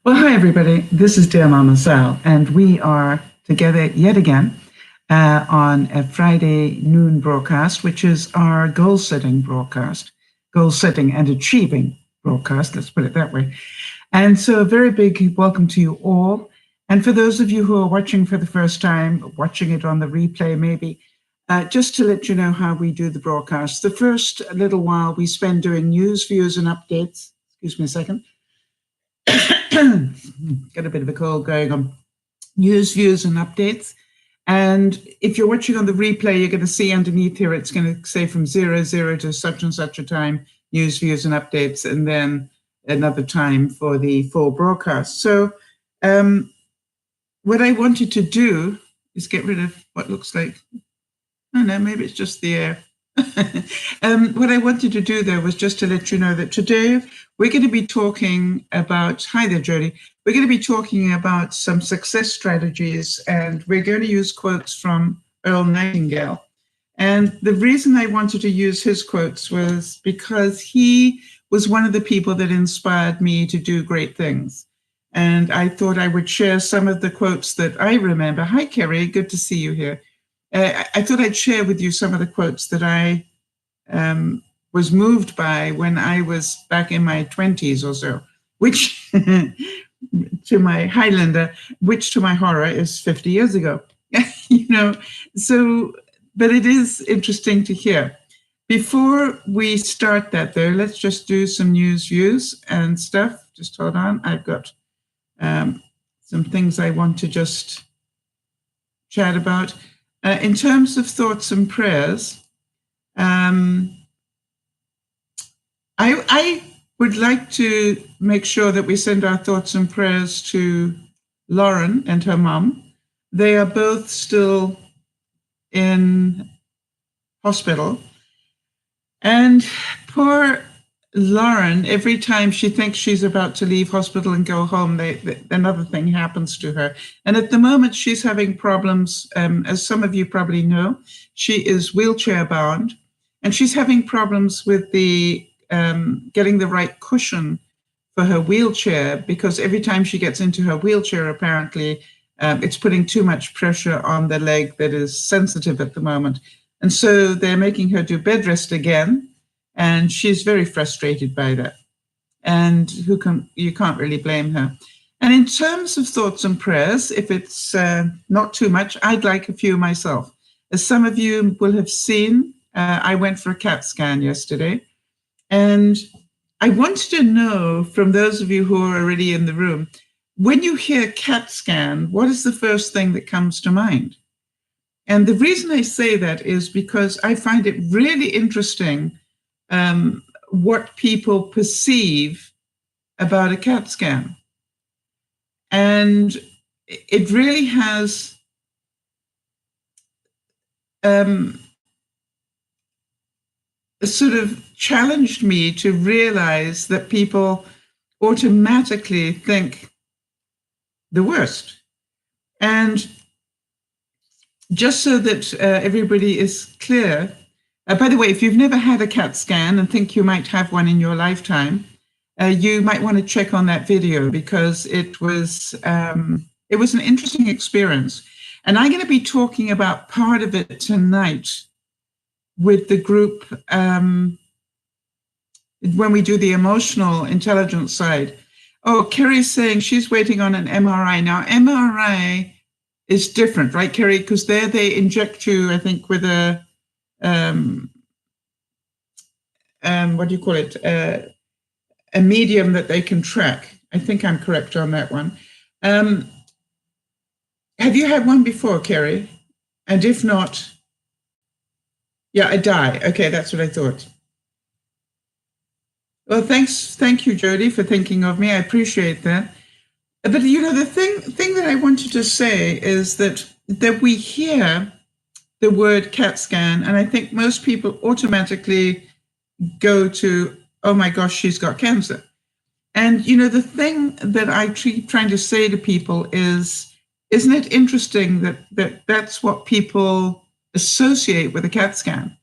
Well, hi, everybody. This is Dear Mama Sal, and we are together yet again on a Friday noon broadcast, which is our goal-setting broadcast, goal-setting and achieving broadcast, let's put it that way. And so a very big welcome to you all. And for those of you who are watching for the first time, watching it on the replay maybe, just to let you know how we do the broadcast. The first little while we spend doing news, views, and updates. Excuse me a second. Got a bit of a cold going on. News, views, and updates. And if you're watching on the replay, you're going to see underneath here, it's going to say from 00 to such and such a time, news, views, and updates, and then another time for the full broadcast. So what I wanted to do is get rid of what looks like, I don't know, maybe it's just the air. What I wanted to do there was just to let you know that today we're going to be talking about, hi there, Jody. We're going to be talking about some success strategies, and we're going to use quotes from Earl Nightingale. And the reason I wanted to use his quotes was because he was one of the people that inspired me to do great things. And I thought I would share some of the quotes that I remember. Hi, Kerry, good to see you here. I thought I'd share with you some of the quotes that I was moved by when I was back in my 20s or so, which to my Highlander, which to my horror is 50 years ago. So, but it is interesting to hear. Before we start that though, let's just do some news, views and stuff. Just hold on, I've got some things I want to just chat about. In terms of thoughts and prayers, I would like to make sure that we send our thoughts and prayers to Lauren and her mum. They are both still in hospital. And poor Lauren, every time she thinks she's about to leave hospital and go home, another thing happens to her. And at the moment, she's having problems. As some of you probably know, she is wheelchair bound, and she's having problems with the getting the right cushion for her wheelchair, because every time she gets into her wheelchair, apparently, it's putting too much pressure on the leg that is sensitive at the moment. And so they're making her do bed rest again. And she's very frustrated by that. And you can't really blame her. And in terms of thoughts and prayers, if it's not too much, I'd like a few myself. As some of you will have seen, I went for a CAT scan yesterday. And I wanted to know from those of you who are already in the room, when you hear CAT scan, what is the first thing that comes to mind? And the reason I say that is because I find it really interesting what people perceive about a CAT scan. And it really has sort of challenged me to realize that people automatically think the worst. And just so that everybody is clear, by the way, if you've never had a CAT scan and think you might have one in your lifetime, you might want to check on that video, because it was an interesting experience. And I'm going to be talking about part of it tonight with the group when we do the emotional intelligence side. Oh, Kerry's saying she's waiting on an MRI. Now, MRI is different, right, Kerry? Because there they inject you, I think, with a what do you call it? A medium that they can track. I think I'm correct on that one. Have you had one before, Kerry? And if not, yeah, a dye. Okay, that's what I thought. Well, thank you, Jody, for thinking of me. I appreciate that. But the thing that I wanted to say is that we hear the word CAT scan, and I think most people automatically go to, oh my gosh, she's got cancer. And the thing that I keep trying to say to people is, isn't it interesting that that's what people associate with a CAT scan?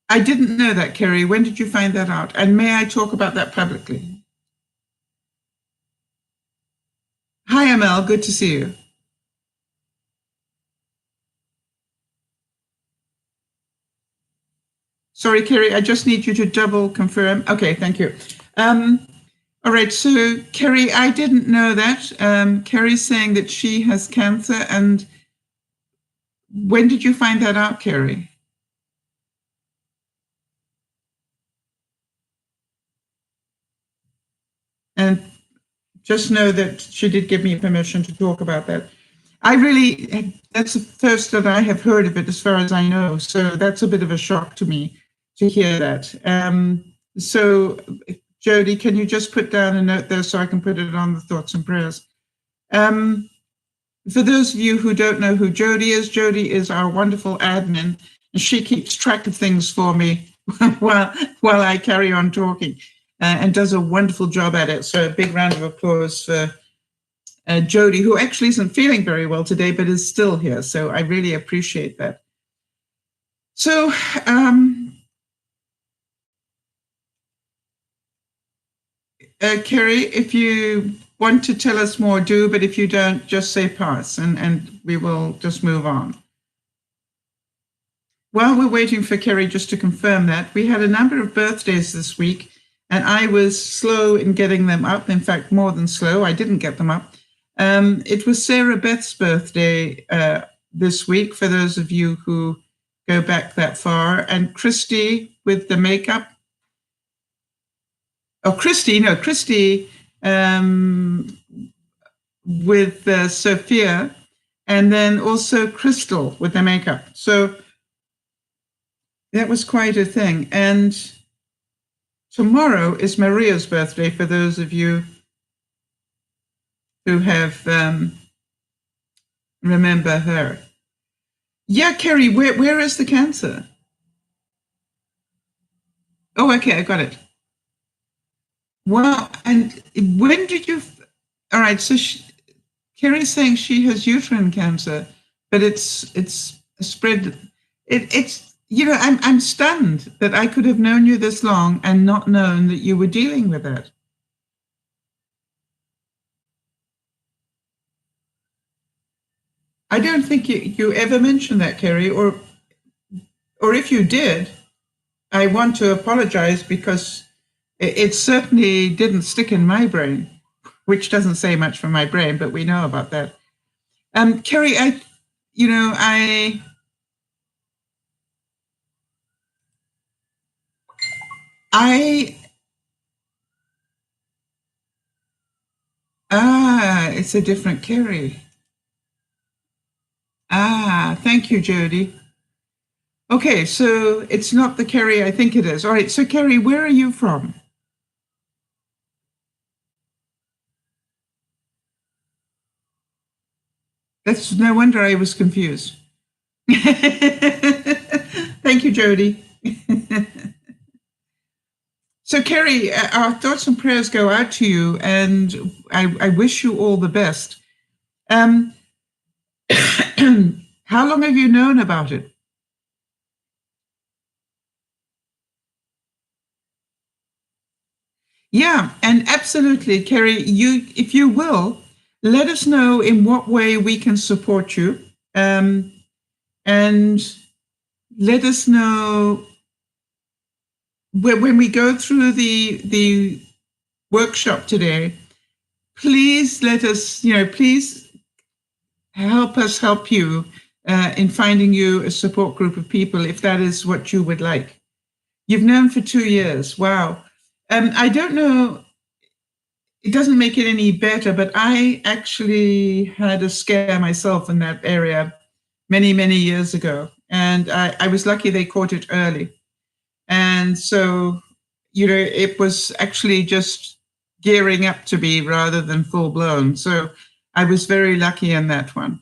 I didn't know that, Kerry. When did you find that out? And may I talk about that publicly? Hi, Amel. Good to see you. Sorry, Kerry, I just need you to double confirm. Okay, thank you. All right, so Kerry, I didn't know that. Kerry's saying that she has cancer. And when did you find that out, Kerry? And just know that she did give me permission to talk about that. That's the first that I have heard of it, as far as I know. So that's a bit of a shock to me to hear that. So, Jody, can you just put down a note there so I can put it on the thoughts and prayers? For those of you who don't know who Jody is our wonderful admin, and she keeps track of things for me while I carry on talking, and does a wonderful job at it. So a big round of applause for Jody, who actually isn't feeling very well today, but is still here. So I really appreciate that. So, Kerry, if you want to tell us more, do, but if you don't, just say pass, and we will just move on. While we're waiting for Kerry just to confirm that, we had a number of birthdays this week, and I was slow in getting them up. In fact, more than slow, I didn't get them up. It was Sarah Beth's birthday this week, for those of you who go back that far, and Christy with the makeup. Oh, Christy with Sophia, and then also Crystal with the makeup. So that was quite a thing. And tomorrow is Maria's birthday, for those of you who have remember her. Yeah, Kerry, where is the cancer? Oh, okay, I got it. Well, and when did you? All right, so Kerry's saying she has uterine cancer, but it's spread. It's I'm stunned that I could have known you this long and not known that you were dealing with it. I don't think you ever mentioned that, Kerry, or if you did, I want to apologize, because it certainly didn't stick in my brain, which doesn't say much for my brain, but we know about that. Kerry, it's a different Kerry. Thank you, Jody. Okay, so it's not the Kerry I think it is. All right, so Kerry, where are you from? That's no wonder I was confused. Thank you, Jody. So, Kerry, our thoughts and prayers go out to you, and I wish you all the best. How long have you known about it? Yeah, and absolutely, Kerry, if you will, let us know in what way we can support you, and let us know when we go through the workshop today. Please let us, please help us help you in finding you a support group of people, if that is what you would like. You've known for 2 years. Wow. I don't know, it doesn't make it any better, but I actually had a scare myself in that area many, many years ago. And I was lucky they caught it early. And so, it was actually just gearing up to be rather than full blown. So I was very lucky in that one.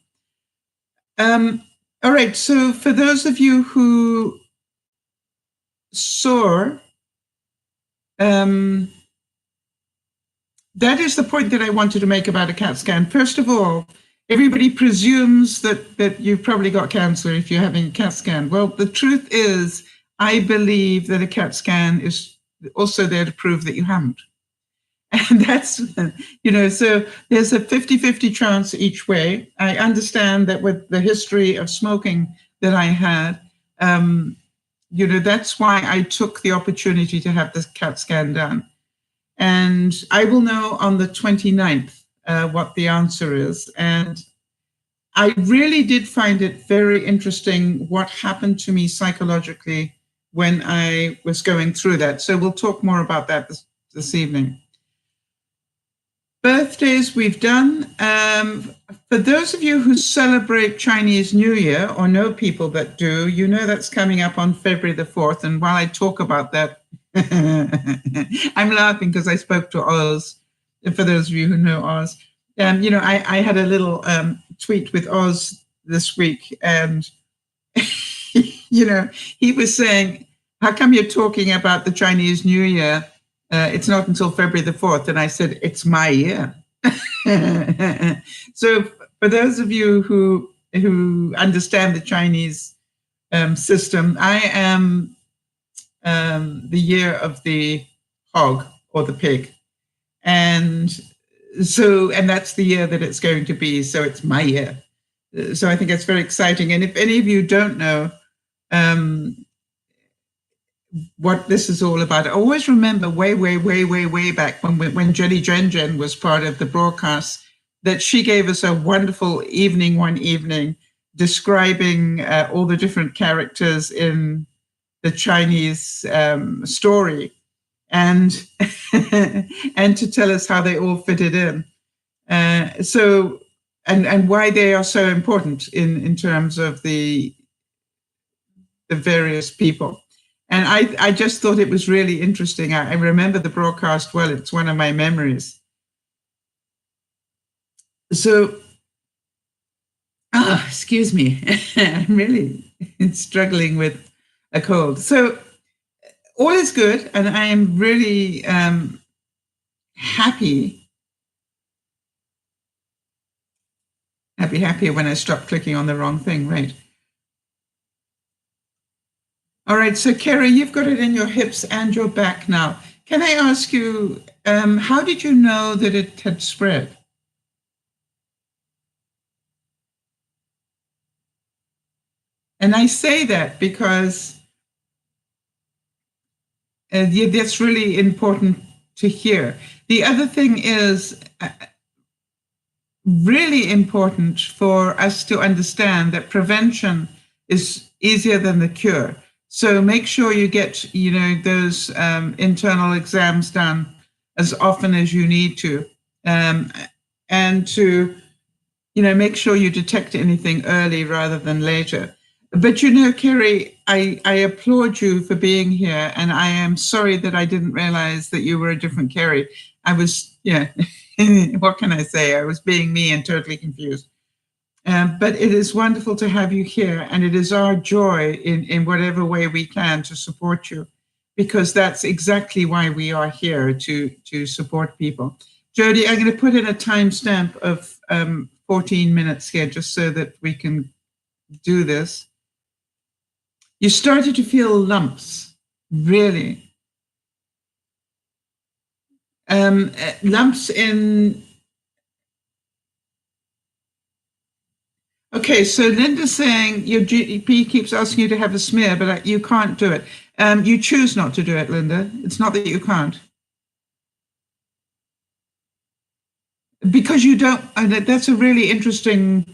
All right. So for those of you who saw, that is the point that I wanted to make about a CAT scan. First of all, everybody presumes that you've probably got cancer if you're having a CAT scan. Well, the truth is, I believe that a CAT scan is also there to prove that you haven't. And that's, so there's a 50-50 chance each way. I understand that with the history of smoking that I had, that's why I took the opportunity to have this CAT scan done. And I will know on the 29th what the answer is. And I really did find it very interesting what happened to me psychologically when I was going through that. So we'll talk more about that this evening. Birthdays we've done. For those of you who celebrate Chinese New Year or know people that do, that's coming up on February the 4th. And while I talk about that, I'm laughing because I spoke to Oz, for those of you who know Oz. I had a little tweet with Oz this week, and, he was saying, how come you're talking about the Chinese New Year? It's not until February the 4th. And I said, it's my year. So for those of you who understand the Chinese system, I am the year of the hog or the pig. And that's the year that it's going to be. So it's my year. So I think it's very exciting. And if any of you don't know, what this is all about. I always remember way back when Jenny Jen was part of the broadcast, that she gave us a wonderful evening one evening describing all the different characters in the Chinese story, and and to tell us how they all fitted in. And why they are so important in terms of the various people. And I just thought it was really interesting. I remember the broadcast well. It's one of my memories. So, excuse me. I'm really struggling with a cold. So all is good. And I am really happy when I stop clicking on the wrong thing, right? All right, so Kerry, you've got it in your hips and your back now. Can I ask you, how did you know that it had spread? And I say that because that's really important to hear. The other thing is really important for us to understand that prevention is easier than the cure. So make sure you get, those internal exams done as often as you need to, and to, make sure you detect anything early rather than later. But Kerry, I applaud you for being here, and I am sorry that I didn't realize that you were a different Kerry. I was, what can I say? I was being me and totally confused. But it is wonderful to have you here, and it is our joy in whatever way we can to support you, because that's exactly why we are here, to support people. Jody, I'm going to put in a timestamp of 14 minutes here just so that we can do this. You started to feel lumps, really. Lumps in... Okay, so Linda's saying your GP keeps asking you to have a smear, but you can't do it. You choose not to do it, Linda. It's not that you can't. Because you don't, and that's a really interesting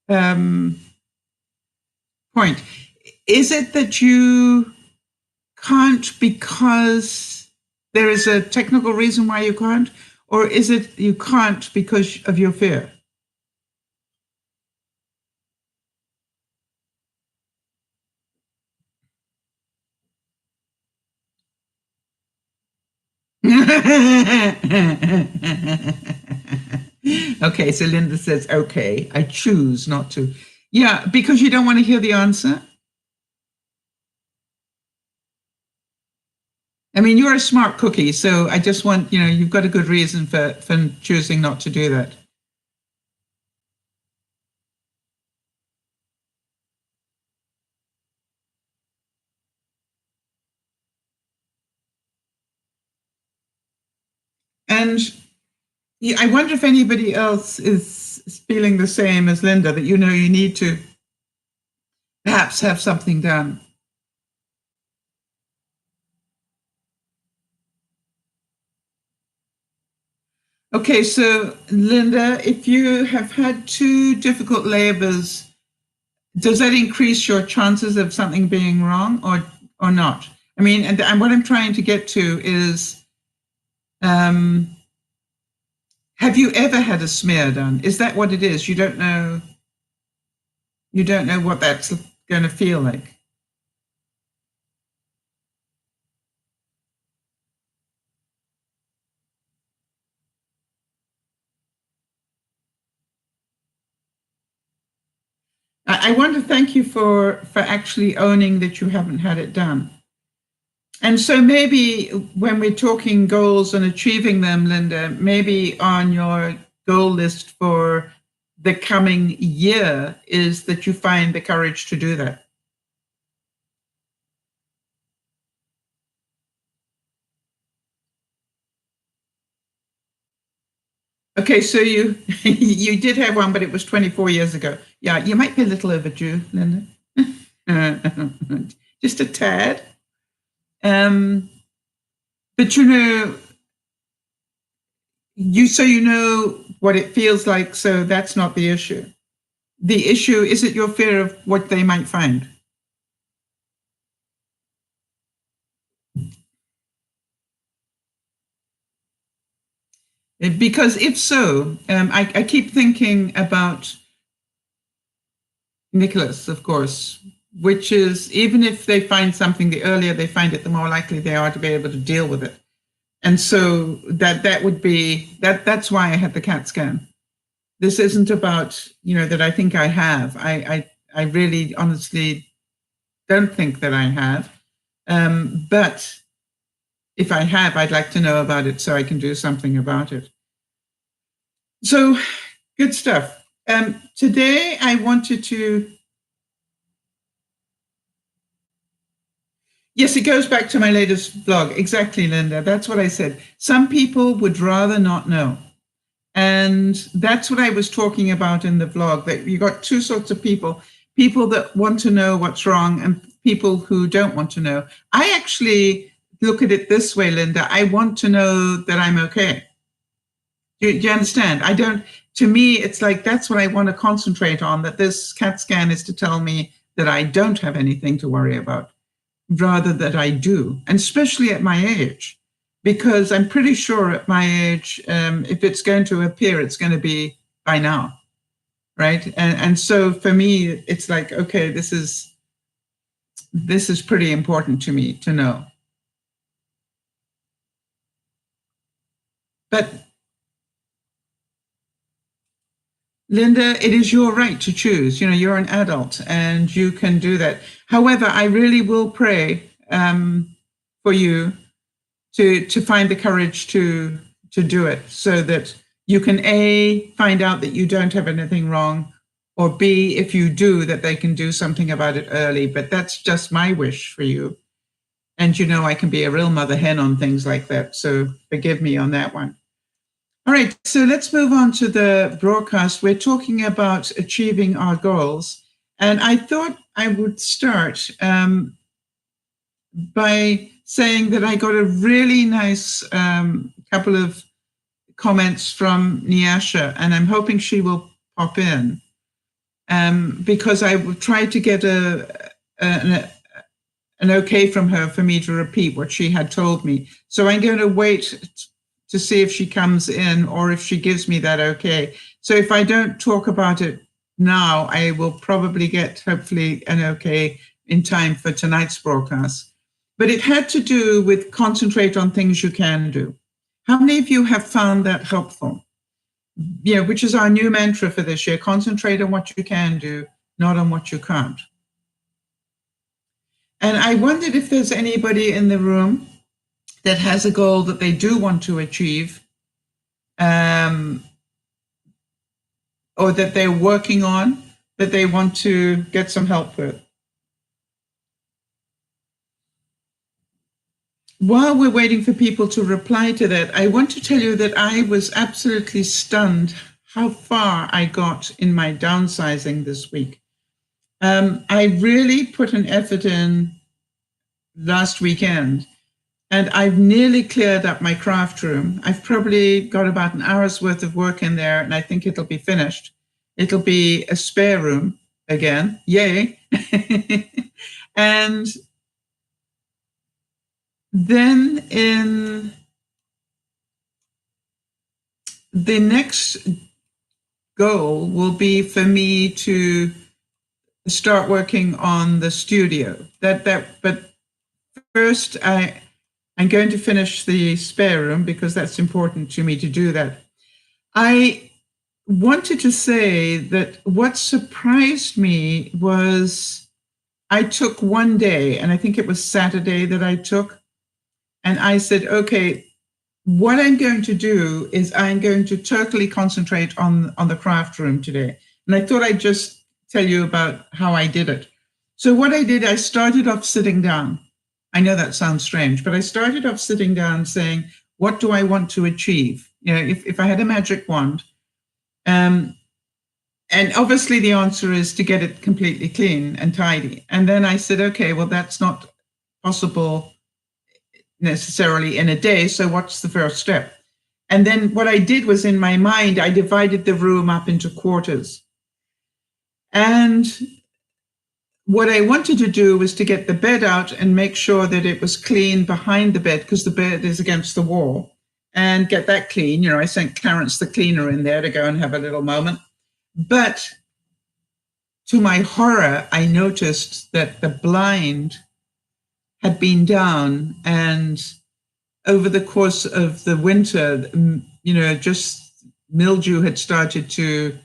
point. Is it that you can't because there is a technical reason why you can't, or is it you can't because of your fear? Okay, so Linda says, okay, I choose not to. Yeah, because you don't want to hear the answer. I mean, you're a smart cookie, so I just want, you've got a good reason for choosing not to do that. And I wonder if anybody else is feeling the same as Linda, that you need to perhaps have something done. Okay, so Linda, if you have had 2 difficult labors, does that increase your chances of something being wrong or not? I mean, and what I'm trying to get to is, have you ever had a smear done? Is that what it is? You don't know what that's going to feel like. I want to thank you for actually owning that you haven't had it done. And so maybe when we're talking goals and achieving them, Linda, maybe on your goal list for the coming year is that you find the courage to do that. Okay, so you you did have one, but it was 24 years ago. Yeah, you might be a little overdue, Linda. Just a tad. But you know what it feels like, so that's not the issue. The issue is it your fear of what they might find. Because if so, I keep thinking about Nicholas, of course, which is even if they find something, the earlier they find it, the more likely they are to be able to deal with it. And so that would be that's why I had the CAT scan. This isn't about, that I think I have. I really honestly don't think that I have. But if I have, I'd like to know about it so I can do something about it. So good stuff. Today I wanted to, yes, it goes back to my latest vlog. Exactly, Linda. That's what I said. Some people would rather not know. And that's what I was talking about in the vlog, that you got 2 sorts of people that want to know what's wrong and people who don't want to know. I actually look at it this way, Linda. I want to know that I'm okay. Do you understand? To me, it's like, that's what I want to concentrate on, that this CAT scan is to tell me that I don't have anything to worry about, rather that I do, and especially at my age, because I'm pretty sure at my age, if it's going to appear, it's going to be by now, right? And so for me, it's like, okay, this is pretty important to me to know. But Linda, it is your right to choose. You're an adult and you can do that. However, I really will pray for you to find the courage to do it, so that you can A, find out that you don't have anything wrong, or B, if you do, that they can do something about it early. But that's just my wish for you. And I can be a real mother hen on things like that. So forgive me on that one. All right, so let's move on to the broadcast. We're talking about achieving our goals. And I thought I would start by saying that I got a really nice couple of comments from Nyasha, and I'm hoping she will pop in, because I tried to get an okay from her for me to repeat what she had told me. So I'm going to wait to see if she comes in or if she gives me that okay. So if I don't talk about it now, I will probably get, hopefully, an okay in time for tonight's broadcast. But it had to do with concentrate on things you can do. How many of you have found that helpful? Which is our new mantra for this year: concentrate on what you can do, not on what you can't. And I wondered if there's anybody in the room that has a goal that they do want to achieve, or that they're working on, that they want to get some help with. while we're waiting for people to reply to that, I want to tell you that I was absolutely stunned how far I got in my downsizing this week. I really put an effort in last weekend, and I've nearly cleared up my craft room. I've probably got about an hour's worth of work in there, and I think it'll be finished. It'll be a spare room again. Yay. And then in the next goal will be for me to start working on the studio. But first I'm going to finish the spare room because that's important to me to do that. I wanted to say that what surprised me was I took one day, and I think it was Saturday that I took, and I said, okay, what I'm going to do is I'm going to totally concentrate on the craft room today. And I thought I'd just tell you about how I did it. So what I did, I started off sitting down. I know that sounds strange, but I started off sitting down saying, what do I want to achieve? You know, if I had a magic wand, and obviously the answer is to get it completely clean and tidy. And then I said, okay, well, that's not possible necessarily in a day. So what's the first step? And then what I did was, in my mind, I divided the room up into quarters. And what I wanted to do was to get the bed out and make sure that it was clean behind the bed, because the bed is against the wall, and get that clean. You know, I sent Clarence the cleaner in there to go and have a little moment. But to my horror, I noticed that the blind had been down, and over the course of the winter, you know, just mildew had started to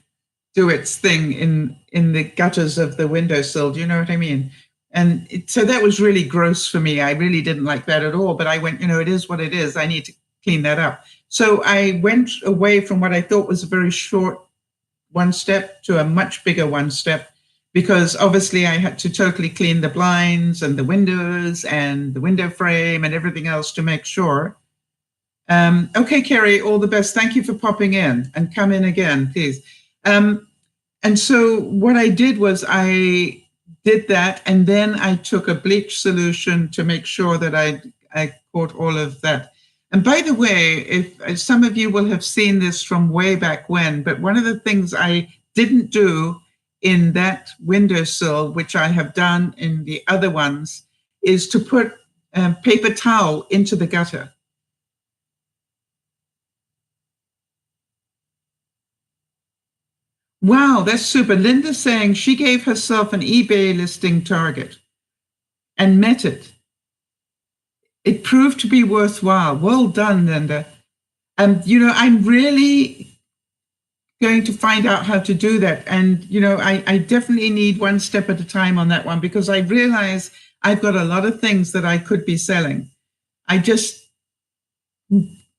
do its thing in the gutters of the windowsill. Do you know what I mean? And so that was really gross for me. I really didn't like that at all, but I went, you know, it is what it is. I need to clean that up. So I went away from what I thought was a very short one step to a much bigger one step, because obviously I had to totally clean the blinds and the windows and the window frame and everything else to make sure. Okay, Carrie, all the best. Thank you for popping in, and come in again, please. And so what I did was I did that, and then I took a bleach solution to make sure that I caught all of that. And by the way, if some of you will have seen this from way back when, but one of the things I didn't do in that windowsill, which I have done in the other ones, is to put paper towel into the gutter. Wow, that's super. Linda's saying she gave herself an eBay listing target and met it. It proved to be worthwhile. Well done, Linda. And, you know, I'm really going to find out how to do that. And, you know, I definitely need one step at a time on that one, because I realize I've got a lot of things that I could be selling. I just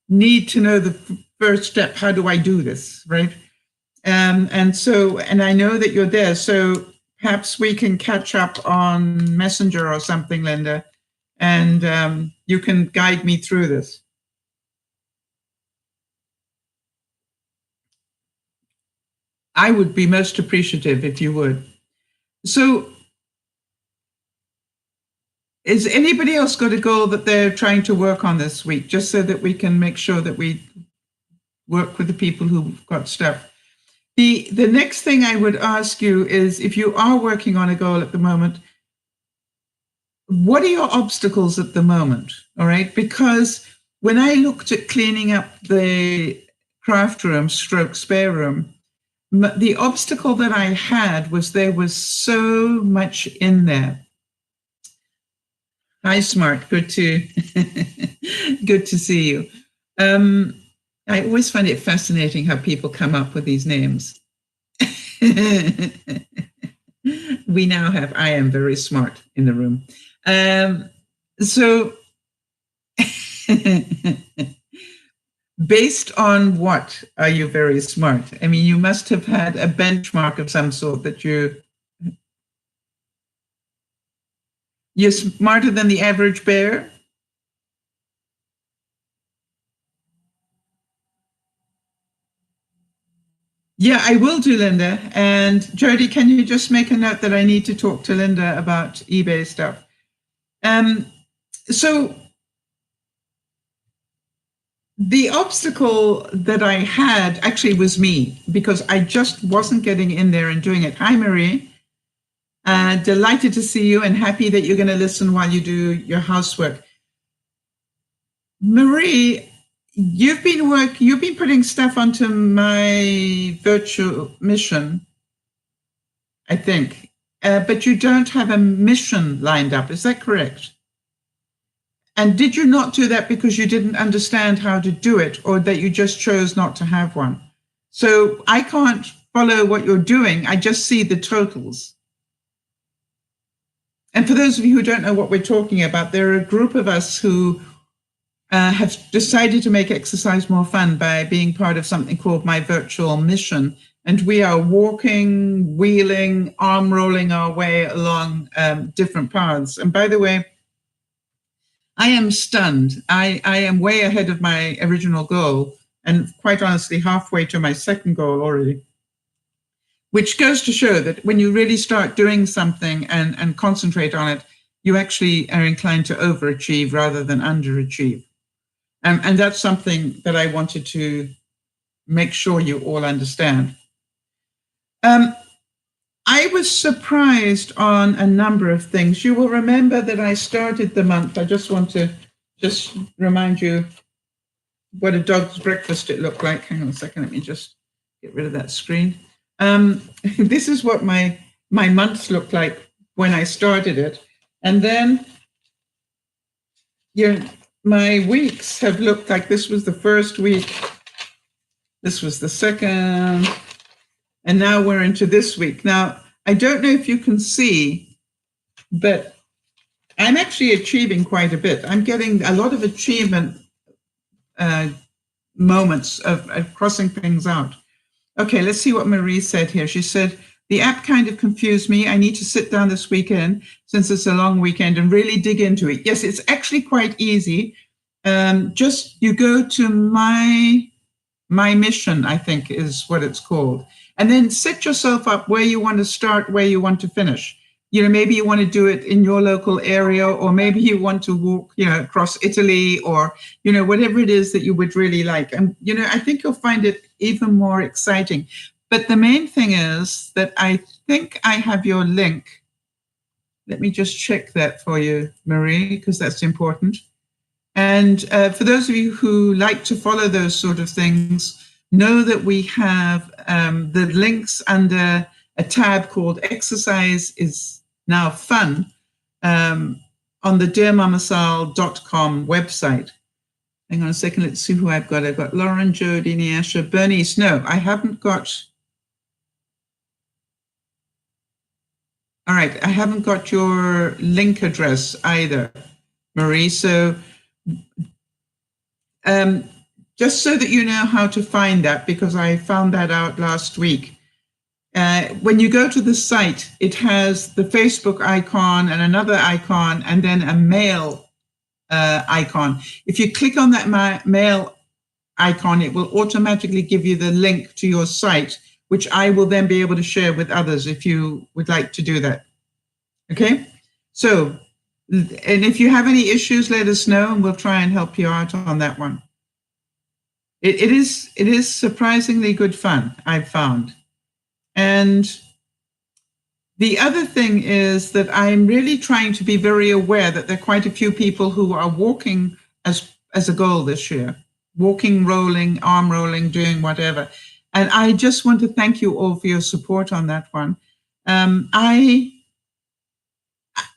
need to know the first step. How do I do this, right? And I know that you're there, so perhaps we can catch up on Messenger or something, Linda, and you can guide me through this. I would be most appreciative if you would. So, is anybody else got a goal that they're trying to work on this week, just so that we can make sure that we work with the people who've got stuff? The next thing I would ask you is, if you are working on a goal at the moment, what are your obstacles at the moment? All right, because when I looked at cleaning up the craft room stroke spare room, the obstacle that I had was there was so much in there. Hi, Smart. Good to good to see you. I always find it fascinating how people come up with these names. We now have, I am very smart in the room. So based on what are you very smart? I mean, you must have had a benchmark of some sort that you're smarter than the average bear? Yeah, I will do, Linda. And Jody, can you just make a note that I need to talk to Linda about eBay stuff? So the obstacle that I had actually was me, because I just wasn't getting in there and doing it. Hi, Marie. Delighted to see you and happy that you're going to listen while you do your housework. Marie, you've been putting stuff onto my virtual mission, I think, but you don't have a mission lined up. Is that correct? And did you not do that because you didn't understand how to do it, or that you just chose not to have one? So I can't follow what you're doing. I just see the totals. And for those of you who don't know what we're talking about, there are a group of us who have decided to make exercise more fun by being part of something called My Virtual Mission. And we are walking, wheeling, arm rolling our way along different paths. And by the way, I am stunned. I am way ahead of my original goal, and quite honestly, halfway to my second goal already, which goes to show that when you really start doing something and concentrate on it, you actually are inclined to overachieve rather than underachieve. And that's something that I wanted to make sure you all understand. I was surprised on a number of things. You will remember that I started the month. I just want to remind you what a dog's breakfast it looked like. Hang on a second. Let me just get rid of that screen. This is what my months looked like when I started it. And then my weeks have looked like this was the first week. This was the second. And now we're into this week. Now, I don't know if you can see, but I'm actually achieving quite a bit. I'm getting a lot of achievement moments of crossing things out. Okay, let's see what Marie said here. She said, the app kind of confused me. I need to sit down this weekend, since it's a long weekend, and really dig into it. Yes, it's actually quite easy. Just you go to my mission, I think is what it's called. And then set yourself up where you want to start, where you want to finish. Maybe you want to do it in your local area, or maybe you want to walk, across Italy, or, whatever it is that you would really like. And, I think you'll find it even more exciting. But the main thing is that I think I have your link. Let me just check that for you, Marie, because that's important. And for those of you who like to follow those sort of things, know that we have the links under a tab called Exercise is Now Fun on the DearMamaSal.com website. Hang on a second, let's see who I've got. I've got Lauren, Jody, Niasha, Bernice. No, I haven't got. All right, I haven't got your link address either, Marie. So just so that you know how to find that, because I found that out last week. When you go to the site, it has the Facebook icon and another icon, and then a mail icon. If you click on that mail icon, it will automatically give you the link to your site, which I will then be able to share with others if you would like to do that. Okay? So, and if you have any issues, let us know, and we'll try and help you out on that one. It is surprisingly good fun, I've found. And the other thing is that I'm really trying to be very aware that there are quite a few people who are walking as a goal this year, walking, rolling, arm rolling, doing whatever. And I just want to thank you all for your support on that one. I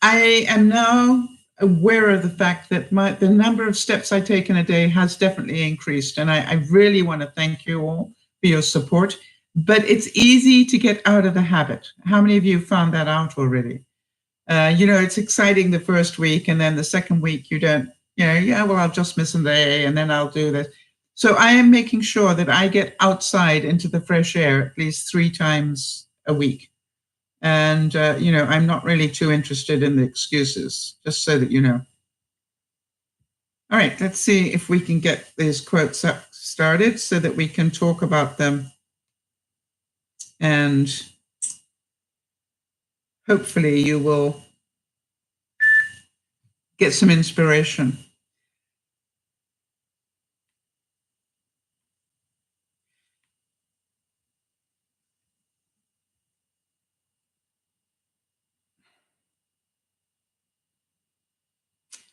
am now aware of the fact that the number of steps I take in a day has definitely increased. And I really want to thank you all for your support. But it's easy to get out of the habit. How many of you found that out already? It's exciting the first week, and then the second week you don't, well, I'll just miss a day and then I'll do this. So I am making sure that I get outside into the fresh air at least 3 times a week. And, I'm not really too interested in the excuses, just so that you know. All right, let's see if we can get these quotes up started so that we can talk about them. and hopefully you will get some inspiration.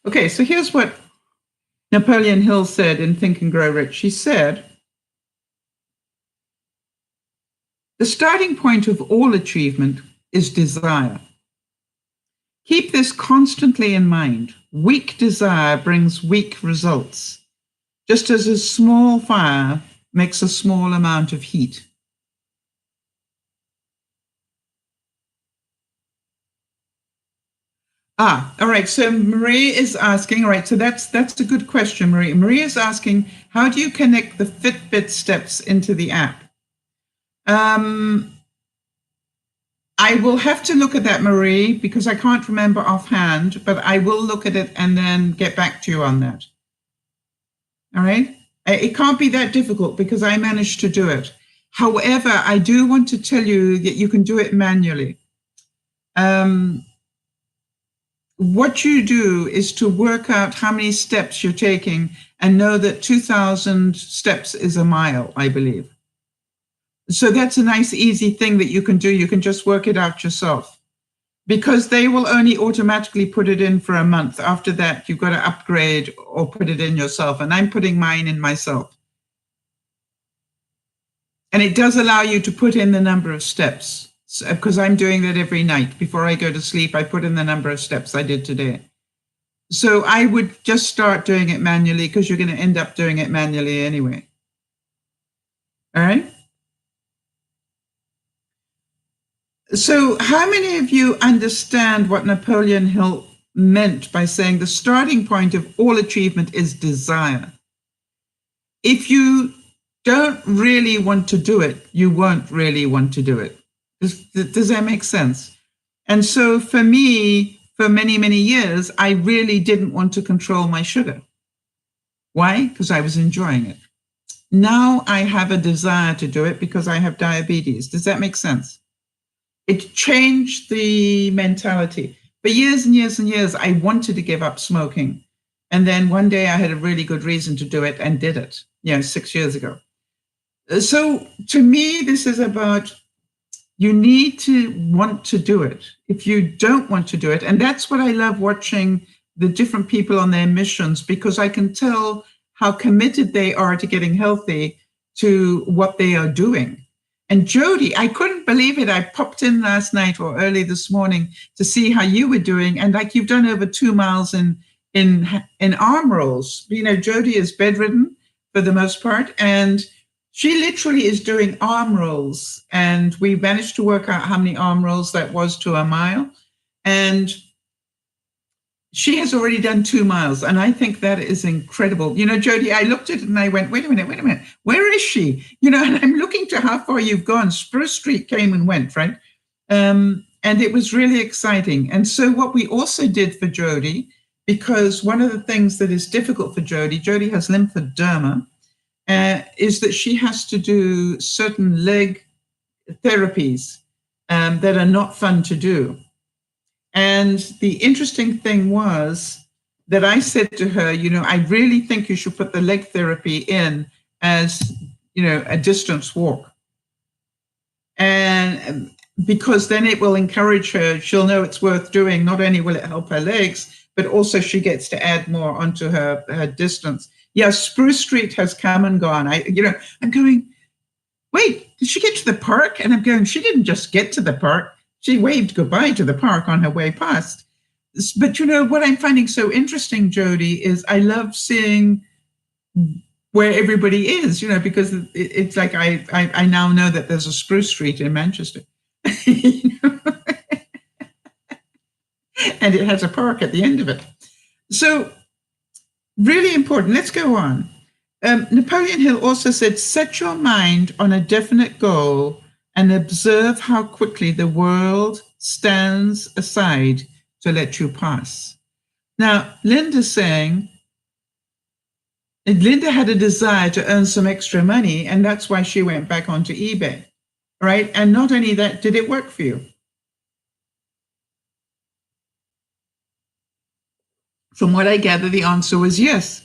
Okay, so here's what Napoleon Hill said in Think and Grow Rich. He said, the starting point of all achievement is desire. Keep this constantly in mind. Weak desire brings weak results, just as a small fire makes a small amount of heat. All right. So Marie is asking, all right, so that's a good question, Marie. Marie is asking, how do you connect the Fitbit steps into the app? I will have to look at that, Marie, because I can't remember offhand, but I will look at it and then get back to you on that. All right? It can't be that difficult because I managed to do it. However, I do want to tell you that you can do it manually. What you do is to work out how many steps you're taking and know that 2,000 steps is a mile, I believe. So that's a nice, easy thing that you can do. You can just work it out yourself because they will only automatically put it in for a month. After that, you've got to upgrade or put it in yourself. And I'm putting mine in myself. And it does allow you to put in the number of steps because I'm doing that every night. Before I go to sleep, I put in the number of steps I did today. So I would just start doing it manually because you're going to end up doing it manually anyway. All right? So how many of you understand what Napoleon Hill meant by saying the starting point of all achievement is desire? If you don't really want to do it, you won't really want to do it. Does that make sense? And so for me, for many, many years, I really didn't want to control my sugar. Why? Because I was enjoying it. Now I have a desire to do it because I have diabetes. Does that make sense? It changed the mentality. For years and years and years, I wanted to give up smoking. And then one day I had a really good reason to do it and did it, 6 years ago. So to me, this is about you need to want to do it. If you don't want to do it, and that's what I love watching the different people on their missions, because I can tell how committed they are to getting healthy to what they are doing. And Jody, I couldn't believe it. I popped in last night or early this morning to see how you were doing. And like you've done over 2 miles in arm rolls. Jody is bedridden for the most part. And she literally is doing arm rolls. And we managed to work out how many arm rolls that was to a mile. And she has already done 2 miles. And I think that is incredible. Jody, I looked at it and I went, wait a minute. Where is she? And I'm looking to how far you've gone. Spruce Street came and went, right? And it was really exciting. And so what we also did for Jody, because one of the things that is difficult for Jody has lymphedema, is that she has to do certain leg therapies that are not fun to do. And the interesting thing was that I said to her, I really think you should put the leg therapy in as, a distance walk. And because then it will encourage her, she'll know it's worth doing. Not only will it help her legs, but also she gets to add more onto her distance. Yeah, Spruce Street has come and gone. I'm going, wait, did she get to the park? And I'm going, she didn't just get to the park. She waved goodbye to the park on her way past. But what I'm finding so interesting, Jody, is I love seeing where everybody is, because it's like I now know that there's a Spruce Street in Manchester. And it has a park at the end of it. So really important. Let's go on. Napoleon Hill also said, set your mind on a definite goal and observe how quickly the world stands aside to let you pass. Now, Linda's saying, Linda had a desire to earn some extra money, and that's why she went back onto eBay. right? And not only that, did it work for you? From what I gather, the answer was yes.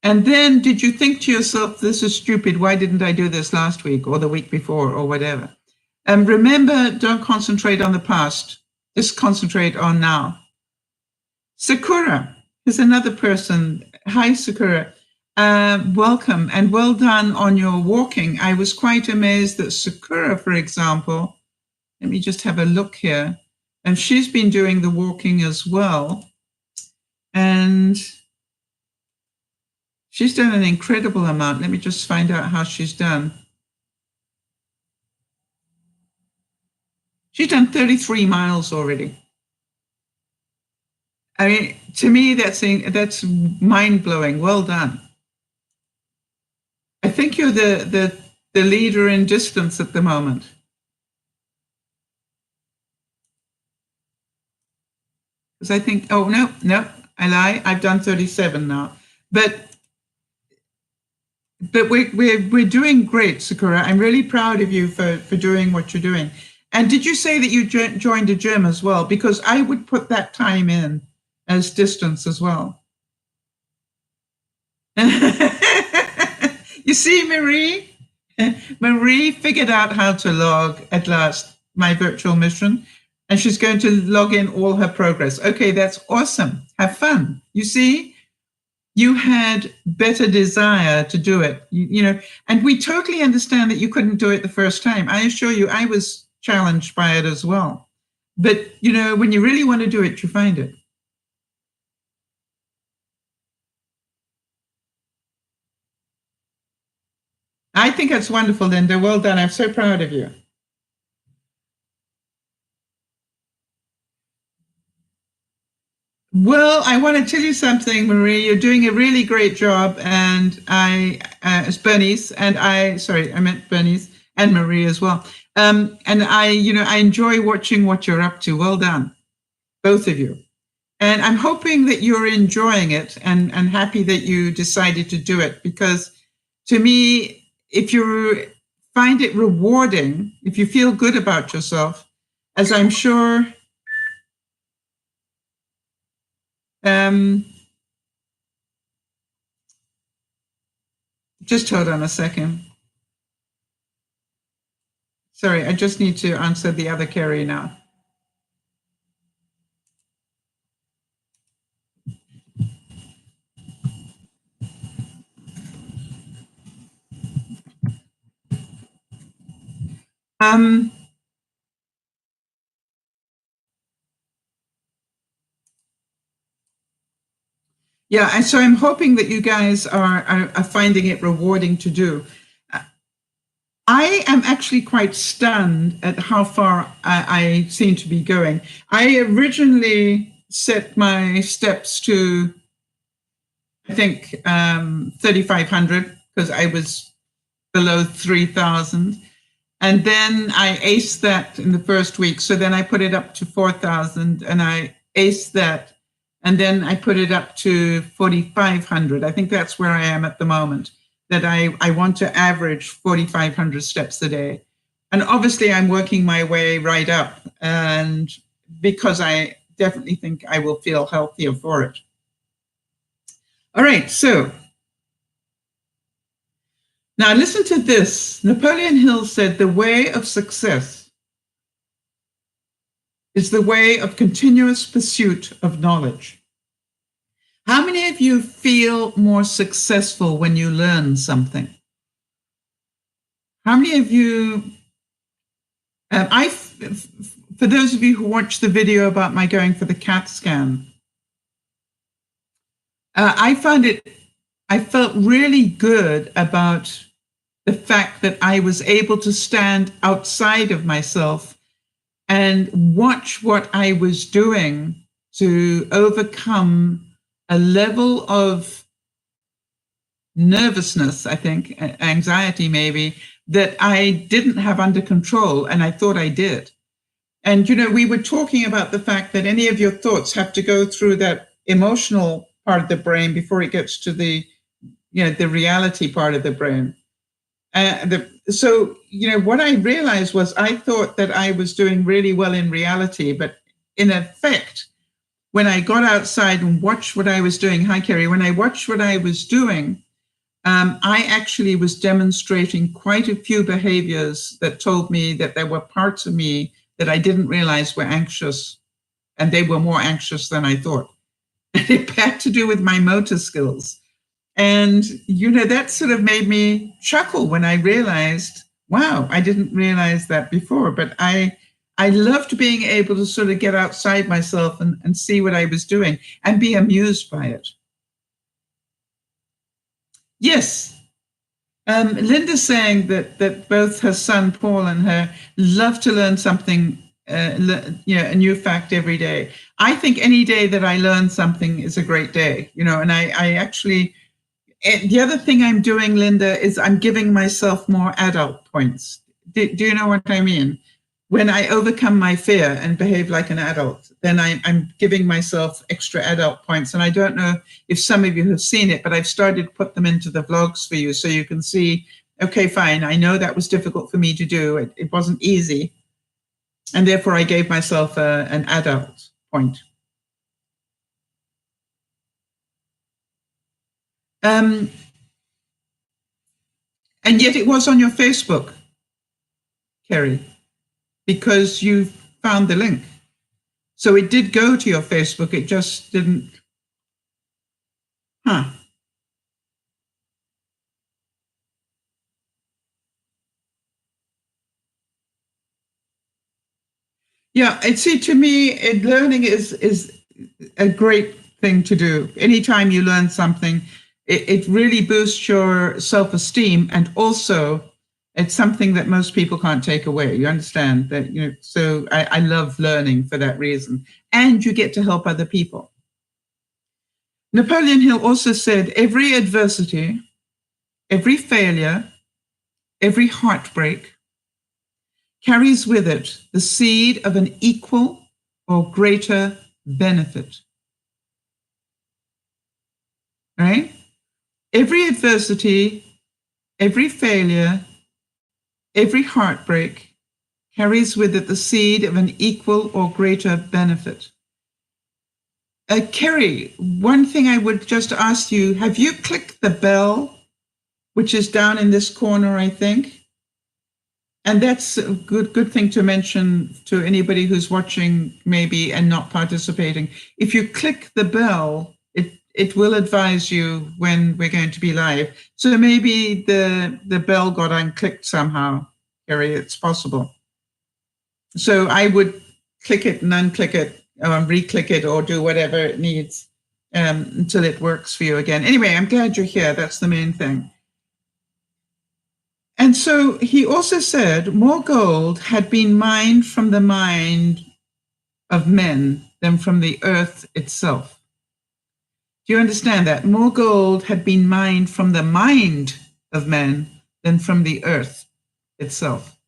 And then did you think to yourself, this is stupid, why didn't I do this last week or the week before or whatever? And remember, don't concentrate on the past, just concentrate on now. Sakura is another person. Hi, Sakura. Welcome and well done on your walking. I was quite amazed that Sakura, for example, let me just have a look here, and she's been doing the walking as well. And she's done an incredible amount. Let me just find out how she's done. She's done 33 miles already. I mean, to me, that's mind-blowing. Well done. I think you're the leader in distance at the moment. Because I think, oh, no, I lie. I've done 37 now. But we're doing great, Sakura. I'm really proud of you for doing what you're doing. And did you say that you joined a gym as well? Because I would put that time in as distance as well. You see, Marie figured out how to log at last my virtual mission, and she's going to log in all her progress. Okay, that's awesome. Have fun. You see, you had better desire to do it, you know, and we totally understand that you couldn't do it the first time. I assure you, I was challenged by it as well. But, you know, when you really want to do it, you find it. I think that's wonderful, Linda. Well done. I'm so proud of you. Well, I want to tell you something, Marie. You're doing a really great job, and it's Bernice, and I meant Bernice and Marie as well. And I enjoy watching what you're up to. Well done, both of you. And I'm hoping that you're enjoying it and happy that you decided to do it, because to me, if you find it rewarding, if you feel good about yourself, as I'm sure just hold on a second. Sorry, I just need to answer the other Carrie now. Yeah, and so I'm hoping that you guys are finding it rewarding to do. I am actually quite stunned at how far I seem to be going. I originally set my steps to, I think, 3,500, because I was below 3,000. And then I aced that in the first week. So then I put it up to 4,000 and I aced that. And then I put it up to 4,500. I think that's where I am at the moment, that I want to average 4,500 steps a day. And obviously I'm working my way right up, and because I definitely think I will feel healthier for it. All right, so now listen to this. Napoleon Hill said, the way of success is the way of continuous pursuit of knowledge. How many of you feel more successful when you learn something? How many of you, for those of you who watched the video about my going for the CAT scan, I felt really good about the fact that I was able to stand outside of myself and watch what I was doing to overcome a level of nervousness, I think, anxiety maybe, that I didn't have under control, and I thought I did. And, you know, we were talking about the fact that any of your thoughts have to go through that emotional part of the brain before it gets to the, you know, the reality part of the brain. So, what I realized was I thought that I was doing really well in reality, but in effect, when I got outside and watched what I was doing, hi, Kerry, when I watched what I was doing, I actually was demonstrating quite a few behaviors that told me that there were parts of me that I didn't realize were anxious, and they were more anxious than I thought. And it had to do with my motor skills. And, that sort of made me chuckle when I realized, wow, I didn't realize that before. But I loved being able to sort of get outside myself and see what I was doing and be amused by it. Yes. Linda's saying that both her son, Paul, and her love to learn something, a new fact every day. I think any day that I learn something is a great day, and I actually... The other thing I'm doing, Linda, is I'm giving myself more adult points. Do you know what I mean? When I overcome my fear and behave like an adult, then I'm giving myself extra adult points. And I don't know if some of you have seen it, but I've started to put them into the vlogs for you so you can see, okay, fine, I know that was difficult for me to do. It wasn't easy. And therefore, I gave myself an adult point. And yet it was on your Facebook, Kerry, because you found the link. So it did go to your Facebook, it just didn't. Huh. Yeah, see, to me, learning is a great thing to do. Anytime you learn something, it really boosts your self-esteem, and also it's something that most people can't take away. You understand that, so I love learning for that reason. And you get to help other people. Napoleon Hill also said, every adversity, every failure, every heartbreak carries with it the seed of an equal or greater benefit. Right? Every adversity, every failure, every heartbreak carries with it the seed of an equal or greater benefit. Kerry, one thing I would just ask you, have you clicked the bell, which is down in this corner, I think? And that's a good thing to mention to anybody who's watching maybe and not participating. If you click the bell, it will advise you when we're going to be live. So maybe the bell got unclicked somehow, Kerry, it's possible. So I would click it and unclick it, or re-click it, or do whatever it needs until it works for you again. Anyway, I'm glad you're here. That's the main thing. And so he also said, more gold had been mined from the mind of men than from the earth itself. Do you understand that? More gold had been mined from the mind of men than from the earth itself.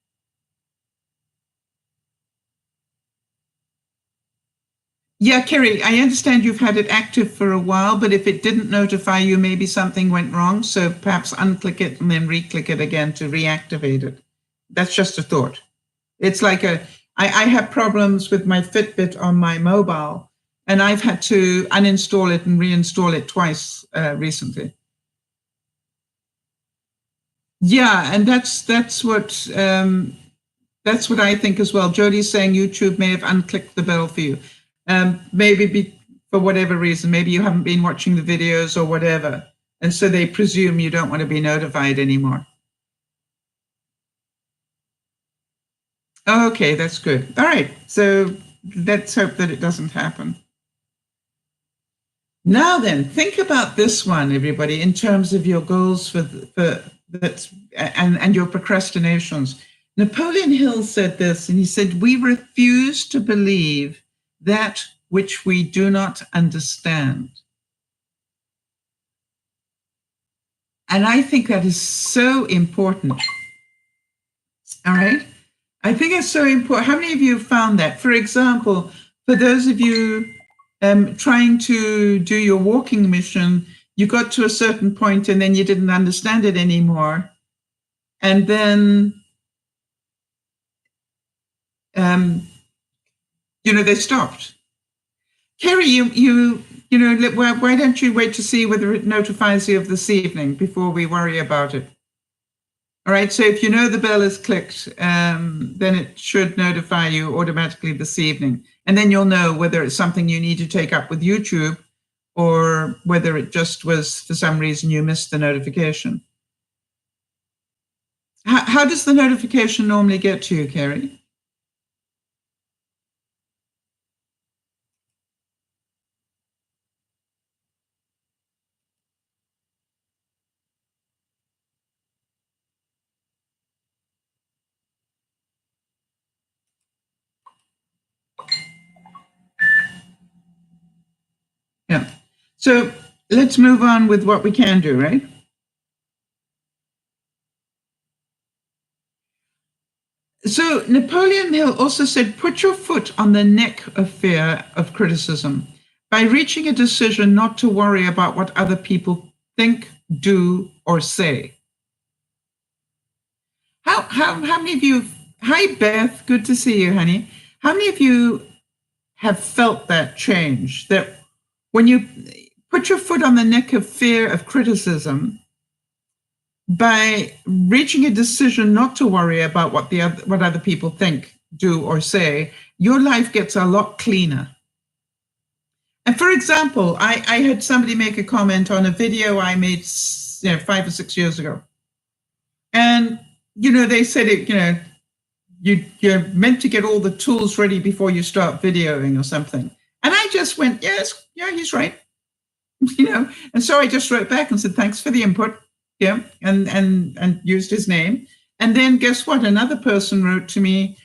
Yeah, Kerry, I understand you've had it active for a while, but if it didn't notify you, maybe something went wrong. So perhaps unclick it and then re-click it again to reactivate it. That's just a thought. It's like I have problems with my Fitbit on my mobile, and I've had to uninstall it and reinstall it twice recently. Yeah, and that's what I think as well. Jodie's saying YouTube may have unclicked the bell for you. Maybe for whatever reason, maybe you haven't been watching the videos or whatever, and so they presume you don't want to be notified anymore. Okay, that's good. All right, so let's hope that it doesn't happen. Now then, think about this one, everybody, in terms of your goals for that and your procrastinations. Napoleon Hill said this, and he said, we refuse to believe that which we do not understand. And I think that is so important. All right. I think it's so important. How many of you have found that? For example, for those of you trying to do your walking mission, you got to a certain point and then you didn't understand it anymore. And then, they stopped. Kerry, why don't you wait to see whether it notifies you of this evening before we worry about it? All right, so if the bell is clicked, then it should notify you automatically this evening. And then you'll know whether it's something you need to take up with YouTube or whether it just was, for some reason, you missed the notification. How does the notification normally get to you, Kerry? Yeah. So let's move on with what we can do, right? So Napoleon Hill also said, put your foot on the neck of fear of criticism by reaching a decision not to worry about what other people think, do, or say. How many of you, hi Beth, good to see you, honey. How many of you have felt that change, that when you put your foot on the neck of fear of criticism, by reaching a decision not to worry about what other people think, do, or say, your life gets a lot cleaner. And for example, I had somebody make a comment on a video I made 5 or 6 years ago. And, they said, you're meant to get all the tools ready before you start videoing or something. And I just went, yes, yeah, he's right. And so I just wrote back and said, thanks for the input. Yeah, and used his name. And then guess what? Another person wrote to me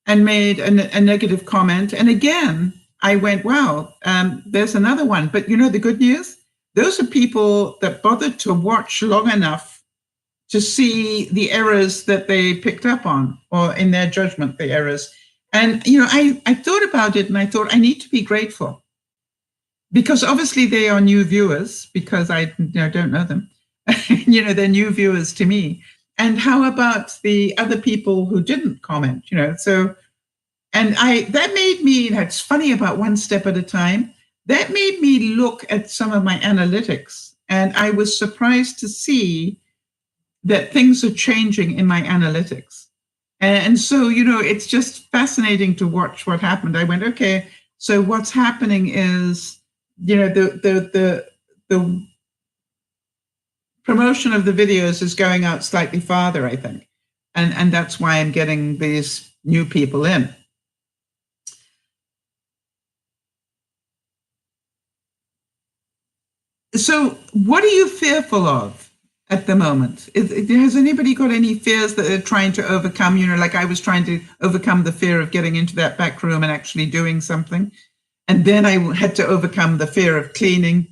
and made a negative comment. And again, I went, wow, there's another one. But the good news? Those are people that bothered to watch long enough to see the errors that they picked up on, or in their judgment, the errors. And, I thought about it and I thought I need to be grateful, because obviously they are new viewers, because I don't know them. They're new viewers to me. And how about the other people who didn't comment, so, and that made me, it's funny about one step at a time, that made me look at some of my analytics. And I was surprised to see that things are changing in my analytics. And so, it's just fascinating to watch what happened. I went, okay, so what's happening is, the promotion of the videos is going out slightly farther, I think. And that's why I'm getting these new people in. So what are you fearful of at the moment? Has anybody got any fears that they're trying to overcome? Like I was trying to overcome the fear of getting into that back room and actually doing something. And then I had to overcome the fear of cleaning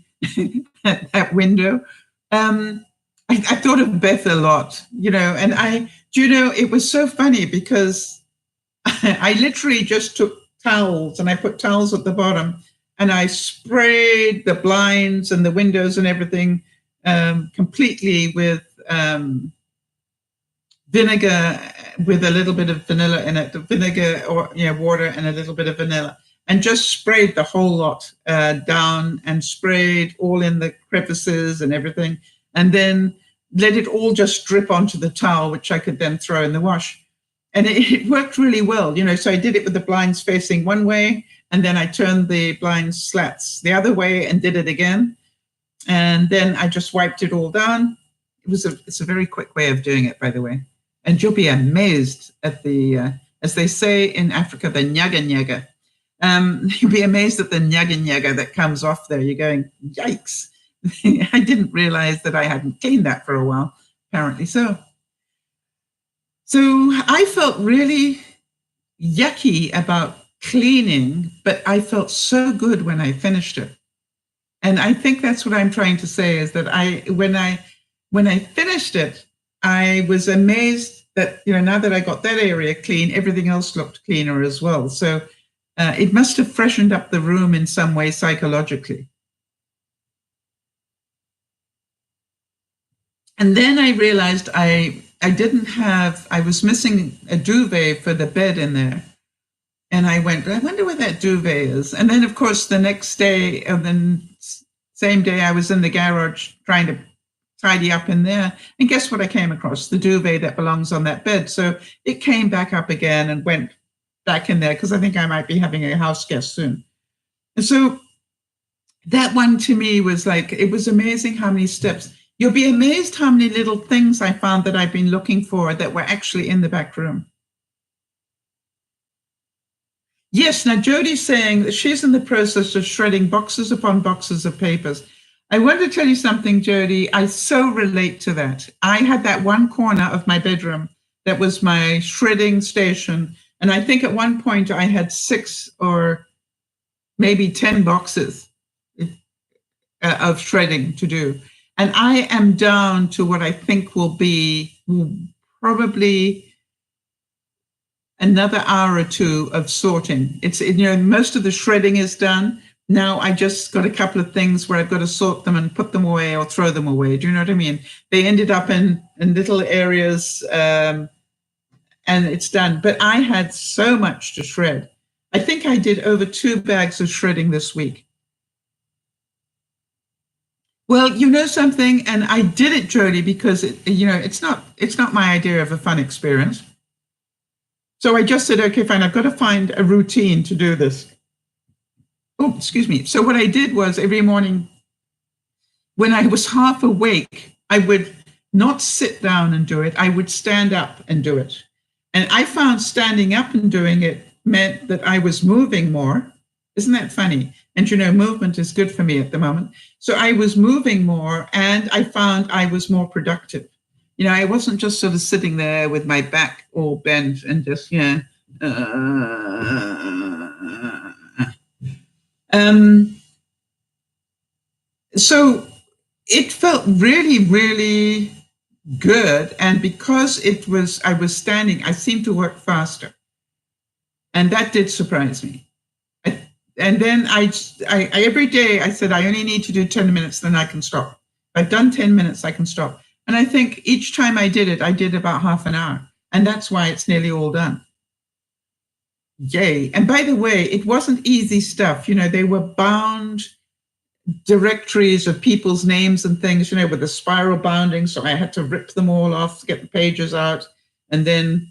that window. I thought of Beth a lot, and it was so funny because I literally just took towels and I put towels at the bottom and I sprayed the blinds and the windows and everything completely with vinegar with a little bit of vanilla in it, vinegar or water and a little bit of vanilla, and just sprayed the whole lot down and sprayed all in the crevices and everything. And then let it all just drip onto the towel, which I could then throw in the wash. And it worked really well, so I did it with the blinds facing one way, and then I turned the blinds slats the other way and did it again. And then I just wiped it all down. It's a very quick way of doing it, by the way. And you'll be amazed at the, as they say in Africa, the nyaga nyaga. You'll be amazed at the nyaga nyaga that comes off there. You're going, yikes. I didn't realize that I hadn't cleaned that for a while, apparently so. So I felt really yucky about cleaning, but I felt so good when I finished it. And I think that's what I'm trying to say, is that when I finished it, I was amazed that, now that I got that area clean, everything else looked cleaner as well. So it must have freshened up the room in some way psychologically. And then I realized I was missing a duvet for the bed in there. And I went, I wonder where that duvet is. And then, of course, the next day, and then same day, I was in the garage trying to tidy up in there. And guess what I came across? The duvet that belongs on that bed. So it came back up again and went back in there because I think I might be having a house guest soon. And so that one to me was like, it was amazing how many steps. You'll be amazed how many little things I found that I've been looking for that were actually in the back room. Yes, now Jodi's saying that she's in the process of shredding boxes upon boxes of papers. I want to tell you something, Jodi. I so relate to that. I had that one corner of my bedroom that was my shredding station. And I think at one point I had 6 or maybe 10 boxes of shredding to do. And I am down to what I think will be probably another hour or 2 of sorting. It's, most of the shredding is done. Now I just got a couple of things where I've got to sort them and put them away or throw them away. Do you know what I mean? They ended up in little areas and it's done. But I had so much to shred. I think I did over 2 bags of shredding this week. Well, you know something, and I did it, Jodi, because it's not my idea of a fun experience. So I just said, okay, fine, I've got to find a routine to do this. Oh, excuse me. So what I did was every morning when I was half awake, I would not sit down and do it. I would stand up and do it. And I found standing up and doing it meant that I was moving more. Isn't that funny? And movement is good for me at the moment. So I was moving more and I found I was more productive. I wasn't just sort of sitting there with my back all bent and just, so it felt really, really good. And because I was standing, I seemed to work faster. And that did surprise me. And then I every day I said, I only need to do 10 minutes, then I can stop. If I've done 10 minutes, I can stop. And I think each time I did it, I did about half an hour. And that's why it's nearly all done. Yay. And by the way, it wasn't easy stuff. They were bound directories of people's names and things, with the spiral bounding. So I had to rip them all off, get the pages out, and then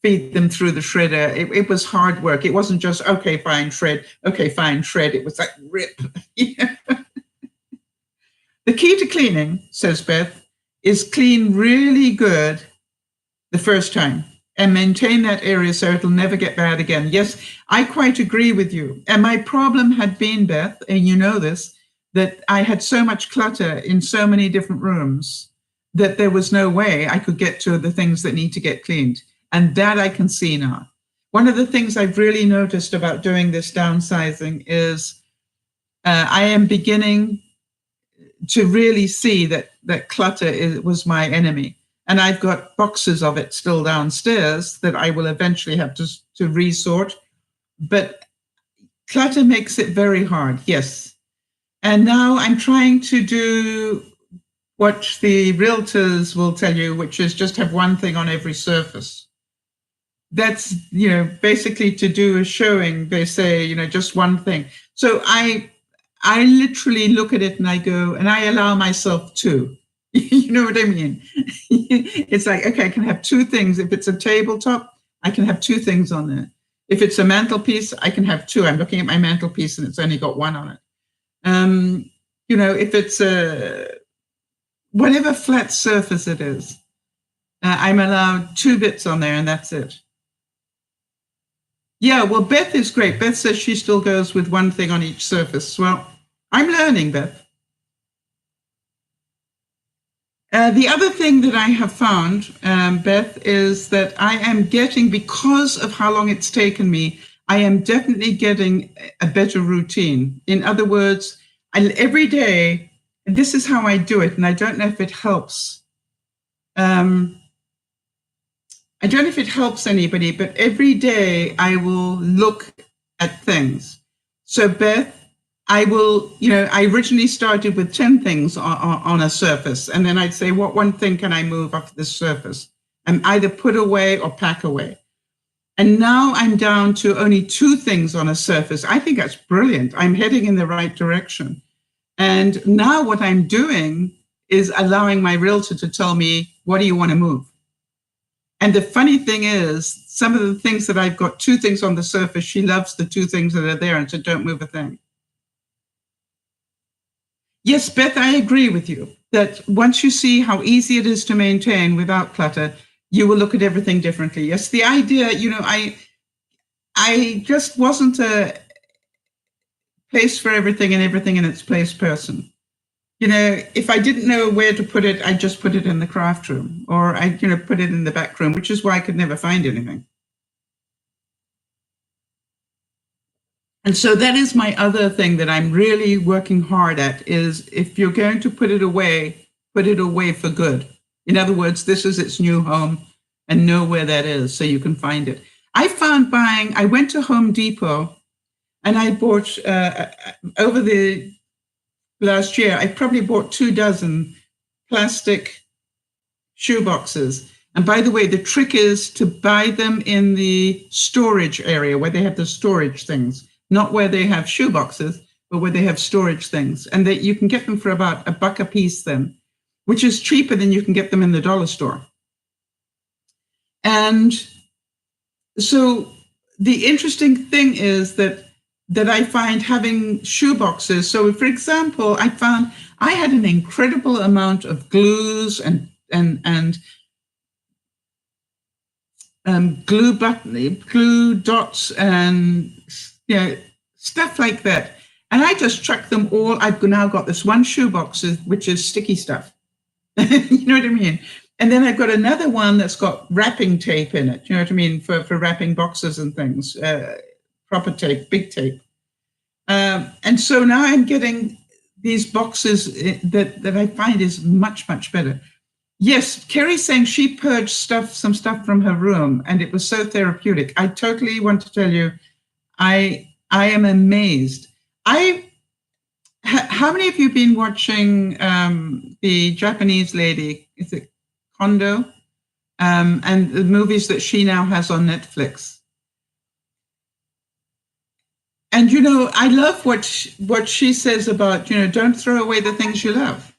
feed them through the shredder. It was hard work. It wasn't just, okay, fine, shred. Okay, fine, shred. It was like rip. The key to cleaning, says Beth, is clean really good the first time and maintain that area so it'll never get bad again. Yes, I quite agree with you. And my problem had been, Beth, and you know this, that I had so much clutter in so many different rooms that there was no way I could get to the things that need to get cleaned. And that I can see now. One of the things I've really noticed about doing this downsizing is I am beginning to really see that clutter was my enemy. And I've got boxes of it still downstairs that I will eventually have to resort. But clutter makes it very hard, yes. And now I'm trying to do what the realtors will tell you, which is just have one thing on every surface. That's, basically to do a showing, they say, just one thing. So I literally look at it and I go, and I allow myself to, you know what I mean? It's like, okay, I can have 2 things. If it's a tabletop, I can have 2 things on there. If it's a mantelpiece, I can have 2. I'm looking at my mantelpiece and it's only got 1 on it. If it's whatever flat surface it is, I'm allowed 2 bits on there and that's it. Yeah, well, Beth is great. Beth says she still goes with 1 thing on each surface. Well, I'm learning, Beth. The other thing that I have found, Beth, is that I am getting, because of how long it's taken me, I am definitely getting a better routine. In other words, every day, and this is how I do it, and I don't know if it helps. I don't know if it helps anybody, but every day I will look at things. So Beth, I will, I originally started with 10 things on a surface. And then I'd say, what one thing can I move off this surface and either put away or pack away? And now I'm down to only 2 things on a surface. I think that's brilliant. I'm heading in the right direction. And now what I'm doing is allowing my realtor to tell me, what do you want to move? And the funny thing is, some of the things that I've got 2 things on the surface, she loves the 2 things that are there and said, don't move a thing. Yes, Beth, I agree with you that once you see how easy it is to maintain without clutter, you will look at everything differently. Yes, the idea, I just wasn't a place for everything and everything in its place person. If I didn't know where to put it, I'd just put it in the craft room, or I'd, put it in the back room, which is why I could never find anything. And so that is my other thing that I'm really working hard at is if you're going to put it away for good. In other words, this is its new home and know where that is so you can find it. I found I went to Home Depot and I bought, over the last year, I probably bought 2 dozen plastic shoe boxes. And by the way, the trick is to buy them in the storage area where they have the storage things, not where they have shoe boxes, but where they have storage things. And that you can get them for about $1 a piece then, which is cheaper than you can get them in the dollar store. And so the interesting thing is that I find having shoe boxes. So for example, I found I had an incredible amount of glues and glue dots and stuff like that. And I just chucked them all. I've now got this one shoebox which is sticky stuff. You know what I mean? And then I've got another one that's got wrapping tape in it. You know what I mean? For wrapping boxes and things, proper tape, big tape. And so now I'm getting these boxes that I find is much, much better. Yes, Kerry's saying she purged some stuff from her room and it was so therapeutic. I totally want to tell you, I am amazed. How many of you have been watching the Japanese lady, is it Kondo? And the movies that she now has on Netflix. And, I love what she says about, don't throw away the things you love.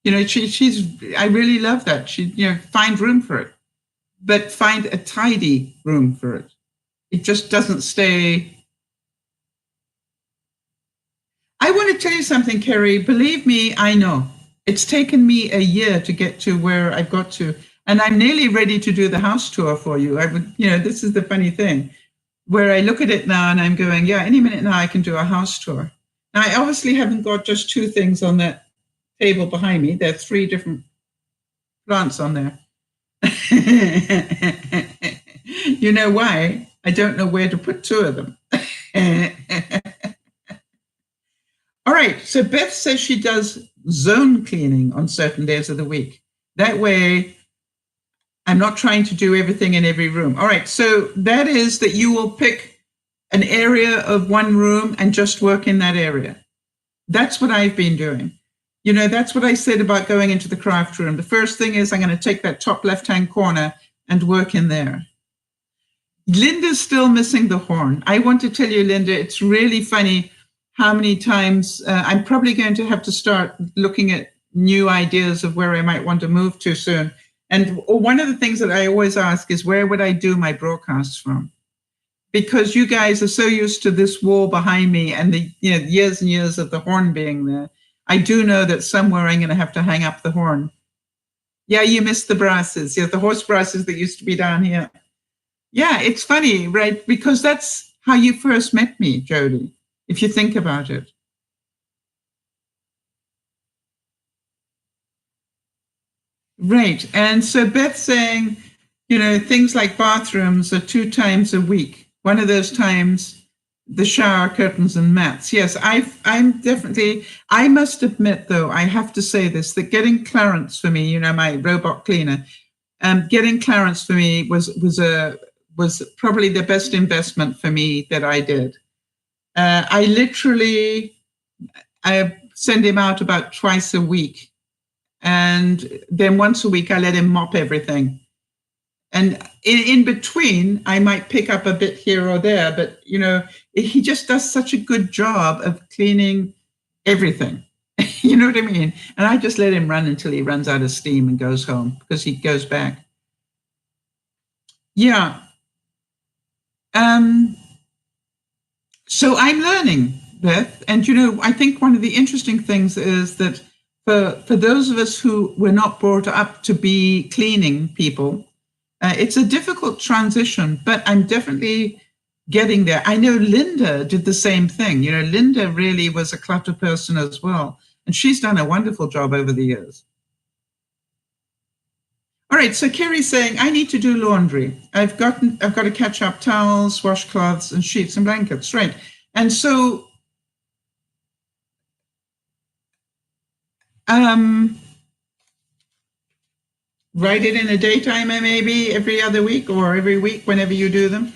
I really love that. Find room for it, but find a tidy room for it. It just doesn't stay. I want to tell you something, Kerry. Believe me, I know. It's taken me a year to get to where I've got to, and I'm nearly ready to do the house tour for you. This is the funny thing, where I look at it now and I'm going, yeah, any minute now I can do a house tour. Now, I obviously haven't got just 2 things on that table behind me. There are 3 different plants on there. You know why? I don't know where to put 2 of them. All right, so Beth says she does zone cleaning on certain days of the week. That way, I'm not trying to do everything in every room. All right, so that is that you will pick an area of one room and just work in that area. That's what I've been doing. That's what I said about going into the craft room. The first thing is I'm going to take that top left-hand corner and work in there. Linda's still missing the horn. I want to tell you, Linda, it's really funny how many times I'm probably going to have to start looking at new ideas of where I might want to move to soon. And one of the things that I always ask is, where would I do my broadcasts from? Because you guys are so used to this wall behind me and the years and years of the horn being there. I do know that somewhere I'm going to have to hang up the horn. Yeah, you missed the brasses. Yeah, the horse brasses that used to be down here. Yeah, it's funny, right? Because that's how you first met me, Jody, if you think about it. Right. And so Beth's saying, things like bathrooms are 2 times a week. One of those times, the shower curtains and mats. Yes, I'm definitely, I must admit though, I have to say this, that getting Clarence for me, my robot cleaner, getting Clarence for me was probably the best investment for me that I did. I literally I send him out about twice a week. And then once a week, I let him mop everything. And in between, I might pick up a bit here or there, but he just does such a good job of cleaning everything. You know what I mean? And I just let him run until he runs out of steam and goes home, because he goes back. Yeah. So I'm learning, Beth. And, I think one of the interesting things is that for those of us who were not brought up to be cleaning people, it's a difficult transition, but I'm definitely getting there. I know Linda did the same thing. Linda really was a clutter person as well, and she's done a wonderful job over the years. All right, so Kerry's saying, I need to do laundry. I've got to catch up towels, washcloths, and sheets and blankets, right? And so write it in a daytime, maybe every other week or every week, whenever you do them.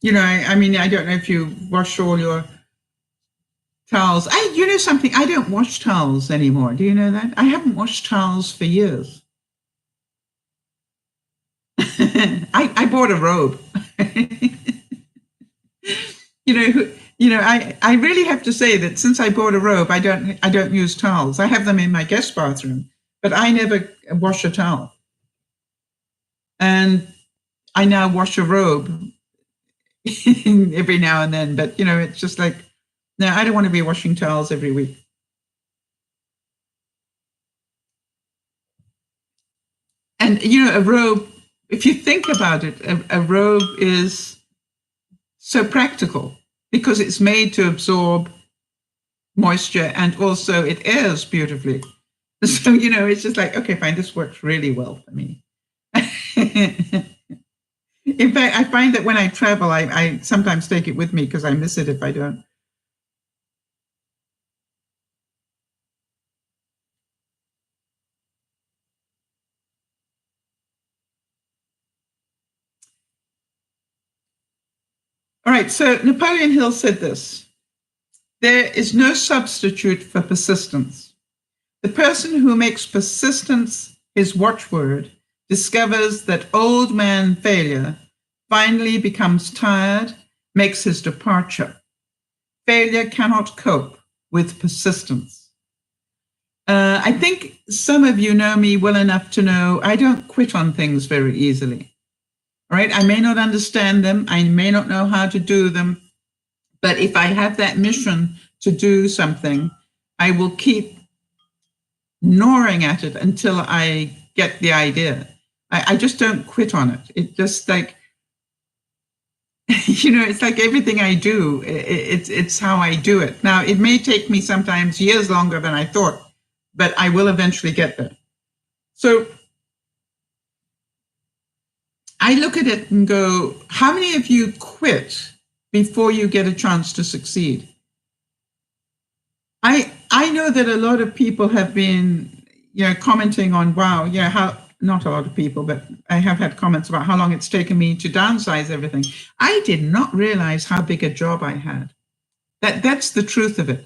I mean, I don't know if you wash all your towels. Something, I don't wash towels anymore. Do you know that? I haven't washed towels for years. I bought a robe. I really have to say that since I bought a robe, I don't use towels. I have them in my guest bathroom, but I never wash a towel. And I now wash a robe every now and then, but it's just like, no, I don't want to be washing towels every week. And a robe, if you think about it, a robe is so practical because it's made to absorb moisture and also it airs beautifully. So, it's just like, okay, fine, this works really well for me. In fact, I find that when I travel, I sometimes take it with me because I miss it if I don't. All right, so Napoleon Hill said this: there is no substitute for persistence. The person who makes persistence his watchword discovers that old man failure finally becomes tired, makes his departure. Failure cannot cope with persistence. I think some of you know me well enough to know I don't quit on things very easily. All right, I may not understand them, I may not know how to do them, but if I have that mission to do something, I will keep gnawing at it until I get the idea. I just don't quit on it. It just like, it's like everything I do, it's how I do it. Now, it may take me sometimes years longer than I thought, but I will eventually get there. So I look at it and go, how many of you quit before you get a chance to succeed? I know that a lot of people have been, commenting on, wow, how, not a lot of people, but I have had comments about how long it's taken me to downsize everything. I did not realize how big a job I had. That's the truth of it.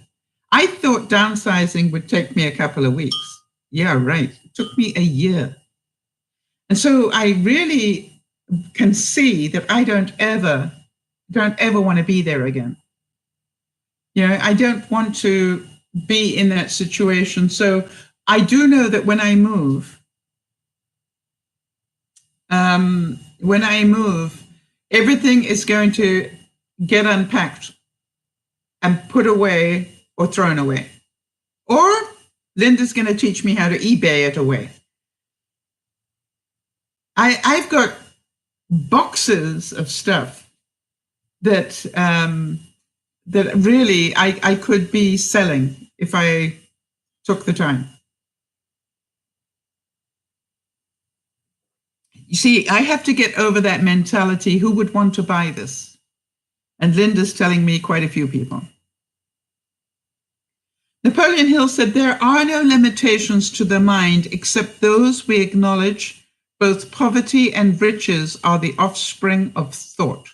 I thought downsizing would take me a couple of weeks. Yeah, right. It took me a year. And so I really can see that I don't ever want to be there again. I don't want to be in that situation. So I do know that when I move, everything is going to get unpacked and put away or thrown away. Or Linda's going to teach me how to eBay it away. I've got boxes of stuff that that really I could be selling if I took the time. You see, I have to get over that mentality. Who would want to buy this? And Linda's telling me quite a few people. Napoleon Hill said, there are no limitations to the mind except those we acknowledge. Both poverty and riches are the offspring of thought.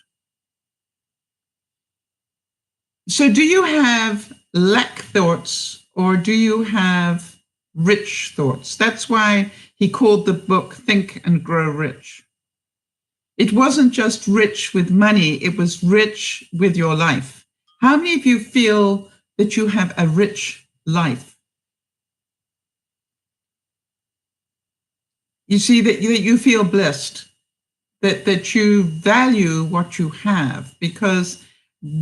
So do you have lack thoughts or do you have rich thoughts? That's why he called the book Think and Grow Rich. It wasn't just rich with money, it was rich with your life. How many of you feel that you have a rich life? You see that you feel blessed, that you value what you have, because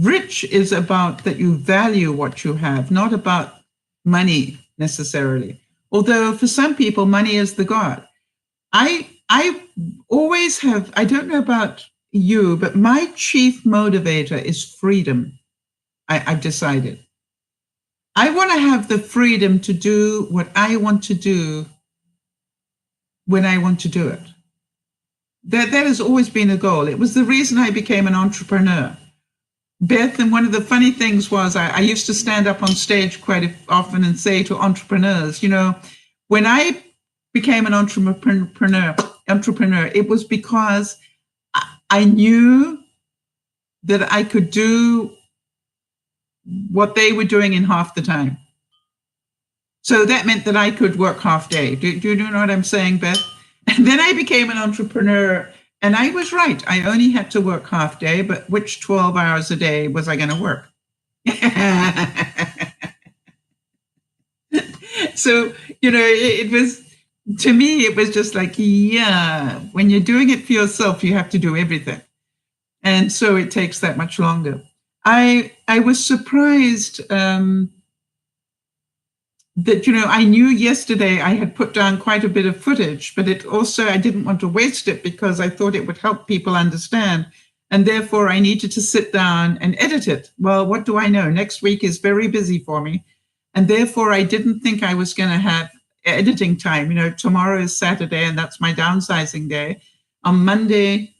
rich is about that you value what you have, not about money necessarily. Although for some people, money is the God. I always have, I don't know about you, but my chief motivator is freedom. I've decided. I want to have the freedom to do what I want to do when I want to do it. That has always been a goal. It was the reason I became an entrepreneur. Beth, and one of the funny things was I used to stand up on stage quite often and say to entrepreneurs, you know, when I became an entrepreneur, it was because I knew that I could do what they were doing in half the time. So that meant that I could work half day. Do you know what I'm saying, Beth? And then I became an entrepreneur, and I was right. I only had to work half day, but which 12 hours a day was I going to work? So, you know, it was, to me, it was just like, yeah, when you're doing it for yourself, you have to do everything. And so it takes that much longer. I was surprised that, you know, I knew yesterday I had put down quite a bit of footage, but it also, I didn't want to waste it because I thought it would help people understand. And therefore I needed to sit down and edit it. Well, what do I know? Next week is very busy for me. And therefore I didn't think I was going to have editing time. You know, tomorrow is Saturday and that's my downsizing day. On Monday,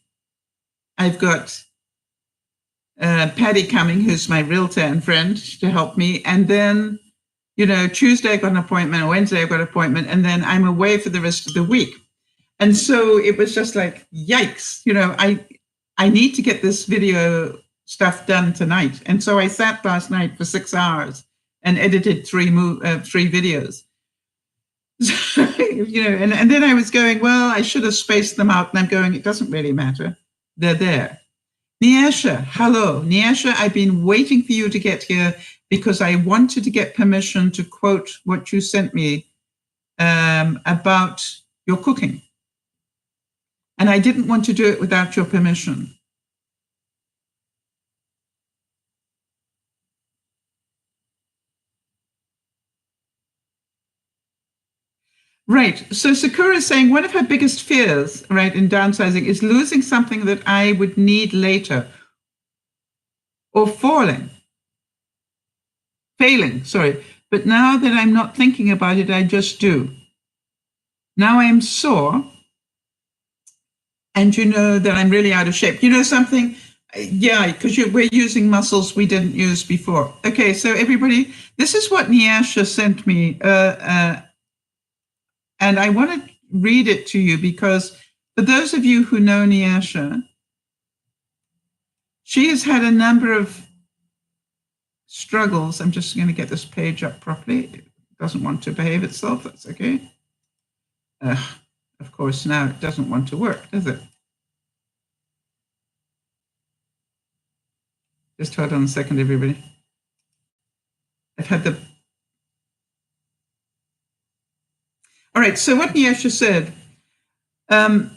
I've got Patty coming, who's my realtor and friend, to help me. And then, you know, Tuesday I got an appointment, Wednesday I got an appointment, and then I'm away for the rest of the week. And so it was just like, yikes, you know, I need to get this video stuff done tonight. And so I sat last night for 6 hours and edited three videos. You know, and then I was going, well, I should have spaced them out. And I'm going, it doesn't really matter. They're there. Niasha, hello. Niasha, I've been waiting for you to get here because I wanted to get permission to quote what you sent me about your cooking. And I didn't want to do it without your permission. Right. So Sakura is saying one of her biggest fears, right, in downsizing is losing something that I would need later, or failing. Sorry. But now that I'm not thinking about it, I just do. Now I am sore, and you know that I'm really out of shape. You know something? Yeah, because we're using muscles we didn't use before. Okay, so everybody, this is what Niasha sent me. And I want to read it to you because for those of you who know Niasha, she has had a number of struggles. I'm just going to get this page up properly. It doesn't want to behave itself. That's okay. Of course, now it doesn't want to work, does it? Just hold on a second, everybody. I've had the... All right, so what Niasha said, that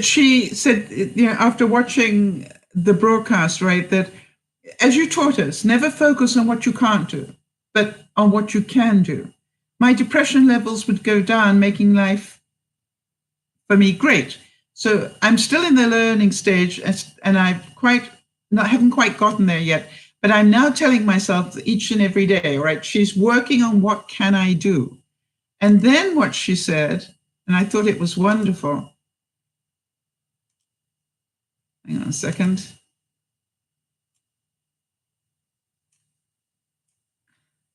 she said, you know, after watching the broadcast, right, that as you taught us, never focus on what you can't do, but on what you can do. My depression levels would go down, making life for me great. So I'm still in the learning stage, and haven't quite gotten there yet. But I'm now telling myself each and every day, right? She's working on what can I do, and then what she said, and I thought it was wonderful. Hang on a second.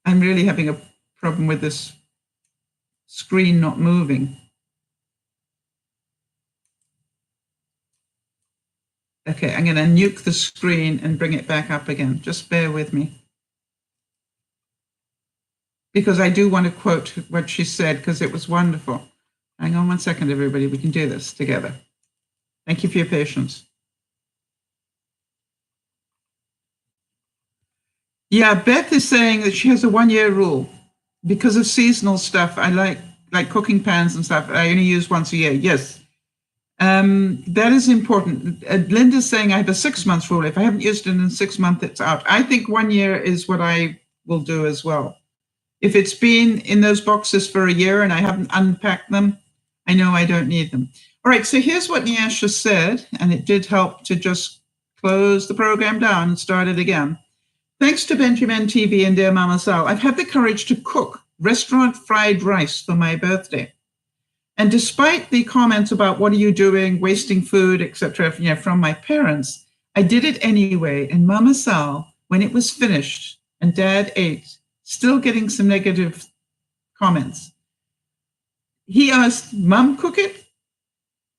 I'm really having a problem with this screen not moving. Okay, I'm going to nuke the screen and bring it back up again. Just bear with me. Because I do want to quote what she said, because it was wonderful. Hang on one second, everybody. We can do this together. Thank you for your patience. Yeah, Beth is saying that she has a 1-year rule. Because of seasonal stuff, I like cooking pans and stuff, I only use once a year. Yes. That is important. Linda's saying I have a 6-month rule. If I haven't used it in 6 months, it's out. I think 1 year is what I will do as well. If it's been in those boxes for a year and I haven't unpacked them, I know I don't need them. All right, so here's what Nyasha said, and it did help to just close the program down and start it again. Thanks to Benjamin TV and Dear Mama Sal, I've had the courage to cook restaurant fried rice for my birthday. And despite the comments about what are you doing, wasting food, etc., from my parents, I did it anyway. And Mama Sal, when it was finished and Dad ate, still getting some negative comments, he asked, Mom, cook it?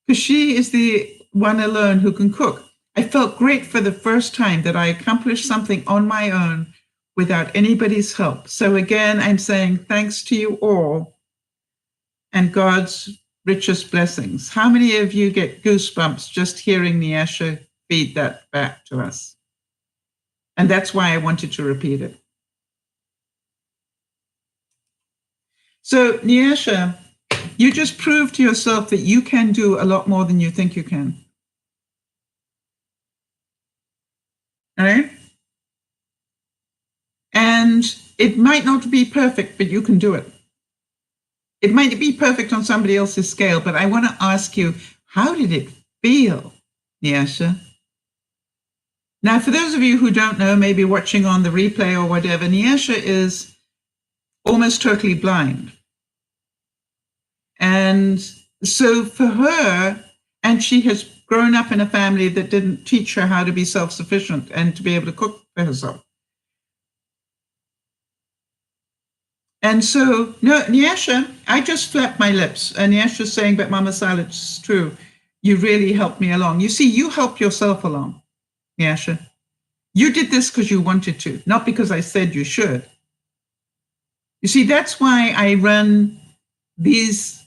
Because she is the one alone who can cook. I felt great for the first time that I accomplished something on my own without anybody's help. So again, I'm saying thanks to you all and God's richest blessings. How many of you get goosebumps just hearing Nyasha feed that back to us? And that's why I wanted to repeat it. So Nyasha, you just proved to yourself that you can do a lot more than you think you can. All right? And it might not be perfect, but you can do it. It might be perfect on somebody else's scale, but I want to ask you, how did it feel, Nyasha? Now, for those of you who don't know, maybe watching on the replay or whatever, Nyasha is almost totally blind. And so for her, and she has grown up in a family that didn't teach her how to be self-sufficient and to be able to cook for herself. And so, no, Nyasha, I just flapped my lips. And Nyasha's saying, but Mama Sal, it's true. You really helped me along. You see, you helped yourself along, Nyasha. You did this because you wanted to, not because I said you should. You see, that's why I run these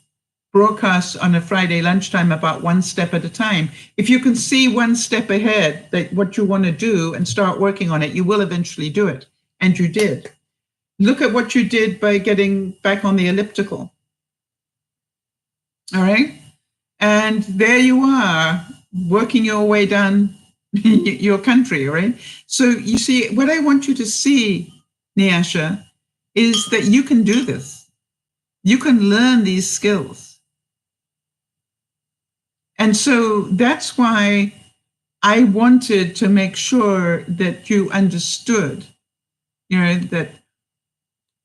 broadcasts on a Friday lunchtime about one step at a time. If you can see one step ahead, that what you want to do and start working on it, you will eventually do it. And you did. Look at what you did by getting back on the elliptical. All right. And there you are, working your way down your country, right? So you see, what I want you to see, Nyasha, is that you can do this. You can learn these skills. And so that's why I wanted to make sure that you understood, that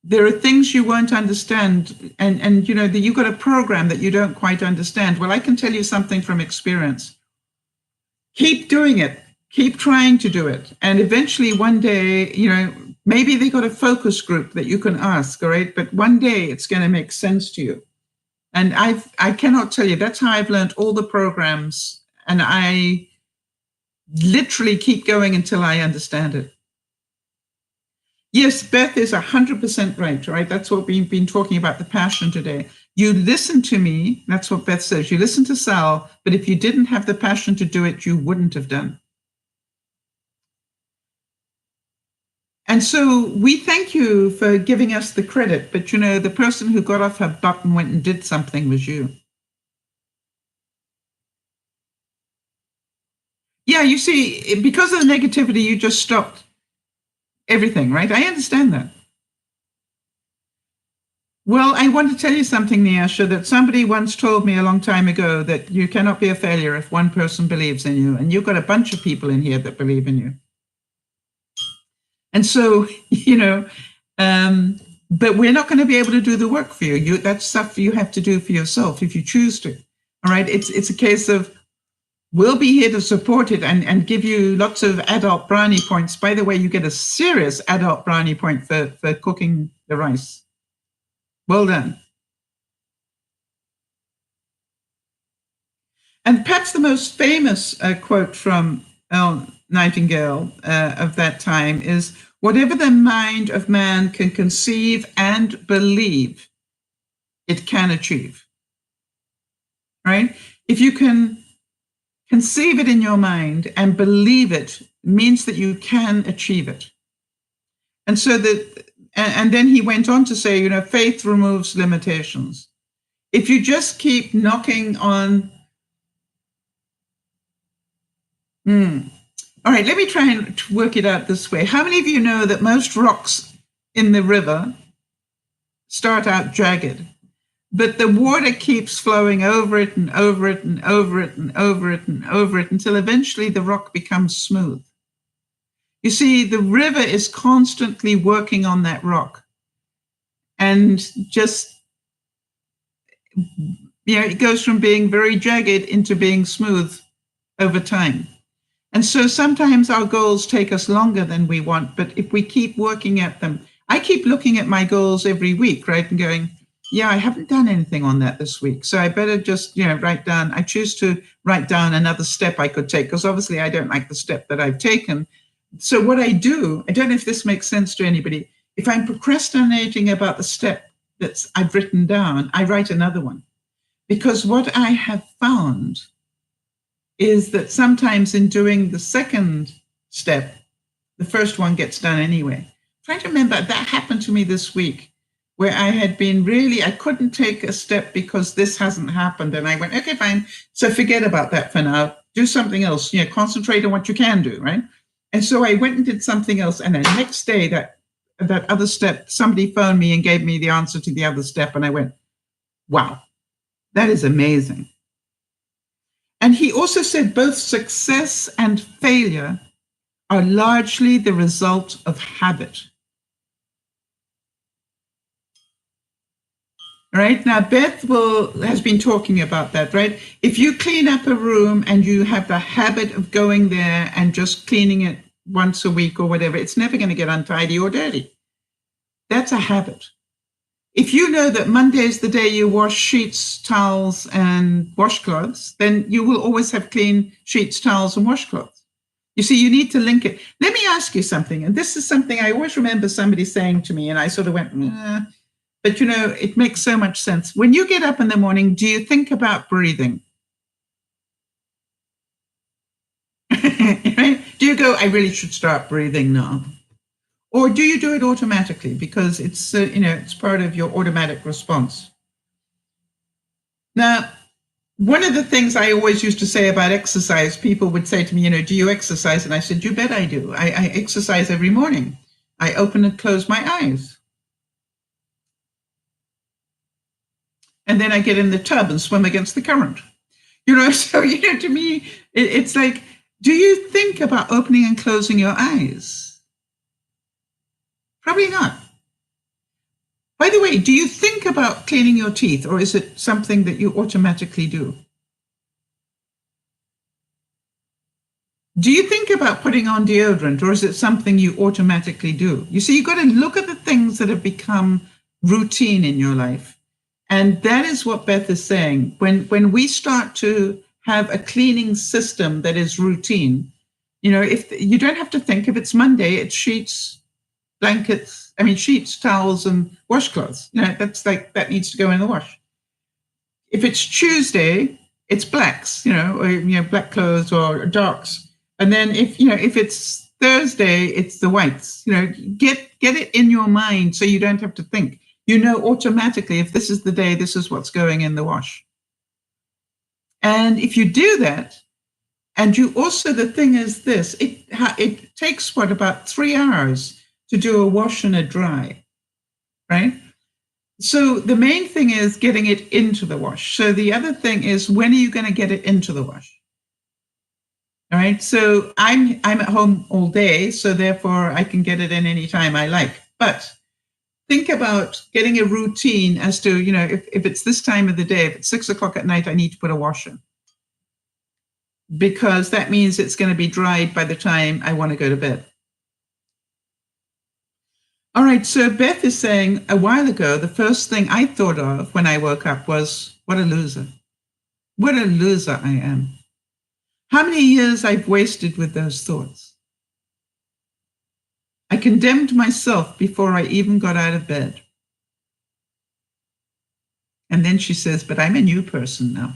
there are things you won't understand, and that you've got a program that you don't quite understand. Well, I can tell you something from experience. Keep doing it. Keep trying to do it. And eventually one day, maybe they got a focus group that you can ask, all right? But one day it's going to make sense to you. And I cannot tell you, that's how I've learned all the programs. And I literally keep going until I understand it. Yes, Beth is 100% right? That's what we've been talking about, the passion today. You listen to me, that's what Beth says. You listen to Sal, but if you didn't have the passion to do it, you wouldn't have done. And so we thank you for giving us the credit, but the person who got off her butt and went and did something was you. Yeah, you see, because of the negativity, you just stopped everything, right? I understand that. Well, I want to tell you something, Nyasha, that somebody once told me a long time ago, that you cannot be a failure if one person believes in you. And you've got a bunch of people in here that believe in you. And so, but we're not going to be able to do the work for you. That's stuff you have to do for yourself if you choose to. All right. It's a case of, we'll be here to support it and give you lots of adult brownie points. By the way, you get a serious adult brownie point for cooking the rice. Well done. And perhaps the most famous quote from Nightingale of that time is, "Whatever the mind of man can conceive and believe, it can achieve." Right? If you can conceive it in your mind and believe it, means that you can achieve it. And so and then he went on to say, faith removes limitations. If you just keep knocking on, all right, let me try and work it out this way. How many of you know that most rocks in the river start out jagged, but the water keeps flowing over it and over it and over it and over it and over it until eventually the rock becomes smooth? You see, the river is constantly working on that rock, and just, it goes from being very jagged into being smooth over time. And so sometimes our goals take us longer than we want, but if we keep working at them, I keep looking at my goals every week, right? And going, yeah, I haven't done anything on that this week. So I better just, write down, I choose to write down another step I could take, because obviously I don't like the step that I've taken. So what I do, I don't know if this makes sense to anybody, if I'm procrastinating about the step that I've written down, I write another one. Because what I have found is that sometimes in doing the second step, the first one gets done anyway. I'm trying to remember, that happened to me this week, where I had been I couldn't take a step because this hasn't happened. And I went, okay, fine. So forget about that for now. Do something else, concentrate on what you can do, right? And so I went and did something else. And the next day, that other step, somebody phoned me and gave me the answer to the other step. And I went, wow, that is amazing. And he also said both success and failure are largely the result of habit. Right? Now, Beth has been talking about that, right? If you clean up a room and you have the habit of going there and just cleaning it once a week or whatever, it's never going to get untidy or dirty. That's a habit. If you know that Monday is the day you wash sheets, towels, and washcloths, then you will always have clean sheets, towels, and washcloths. You see, you need to link it. Let me ask you something, and this is something I always remember somebody saying to me, and I sort of went, but it makes so much sense. When you get up in the morning, do you think about breathing? Right? Do you go, I really should start breathing now? Or do you do it automatically because it's, it's part of your automatic response? Now, one of the things I always used to say about exercise, people would say to me, do you exercise? And I said, you bet I do. I exercise every morning. I open and close my eyes. And then I get in the tub and swim against the current. So, to me, it's like, do you think about opening and closing your eyes? Probably not. By the way, do you think about cleaning your teeth, or is it something that you automatically do? Do you think about putting on deodorant, or is it something you automatically do? You see, you've got to look at the things that have become routine in your life. And that is what Beth is saying. When we start to have a cleaning system that is routine, if you don't have to think, if it's Monday, it's sheets, sheets, towels, and washcloths. That's like, that needs to go in the wash. If it's Tuesday, it's blacks, or black clothes or darks. And then if it's Thursday, it's the whites. Get it in your mind so you don't have to think. Automatically, if this is the day, this is what's going in the wash. And if you do that, and you also, the thing is this, it takes about 3 hours to do a wash and a dry, right? So the main thing is getting it into the wash. So the other thing is, when are you going to get it into the wash? All right. So I'm at home all day, so therefore I can get it in any time I like. But think about getting a routine as to, if it's this time of the day, if it's 6 o'clock at night, I need to put a wash in. Because that means it's going to be dried by the time I want to go to bed. All right, so Beth is saying, a while ago, the first thing I thought of when I woke up was, what a loser. What a loser I am. How many years I've wasted with those thoughts. I condemned myself before I even got out of bed. And then she says, but I'm a new person now.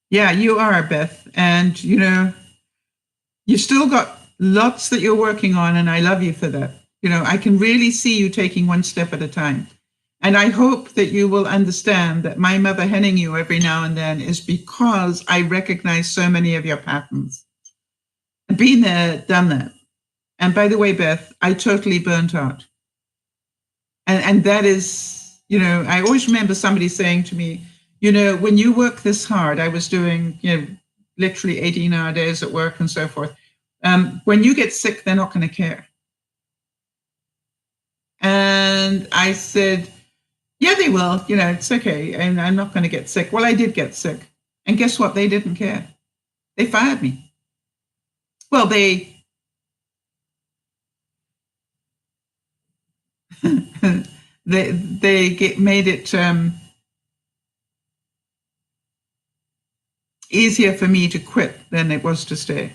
Yeah, you are, Beth. And, you still got lots that you're working on, and I love you for that. I can really see you taking one step at a time. And I hope that you will understand that my mother henning you every now and then is because I recognize so many of your patterns. Been there, done that. And by the way, Beth, I totally burnt out. And that is, I always remember somebody saying to me, when you work this hard, I was doing, literally 18-hour days at work and so forth. When you get sick, they're not going to care. And I said, yeah, they will. It's okay. And I'm not going to get sick. Well, I did get sick. And guess what? They didn't care. They fired me. Well, they made it easier for me to quit than it was to stay.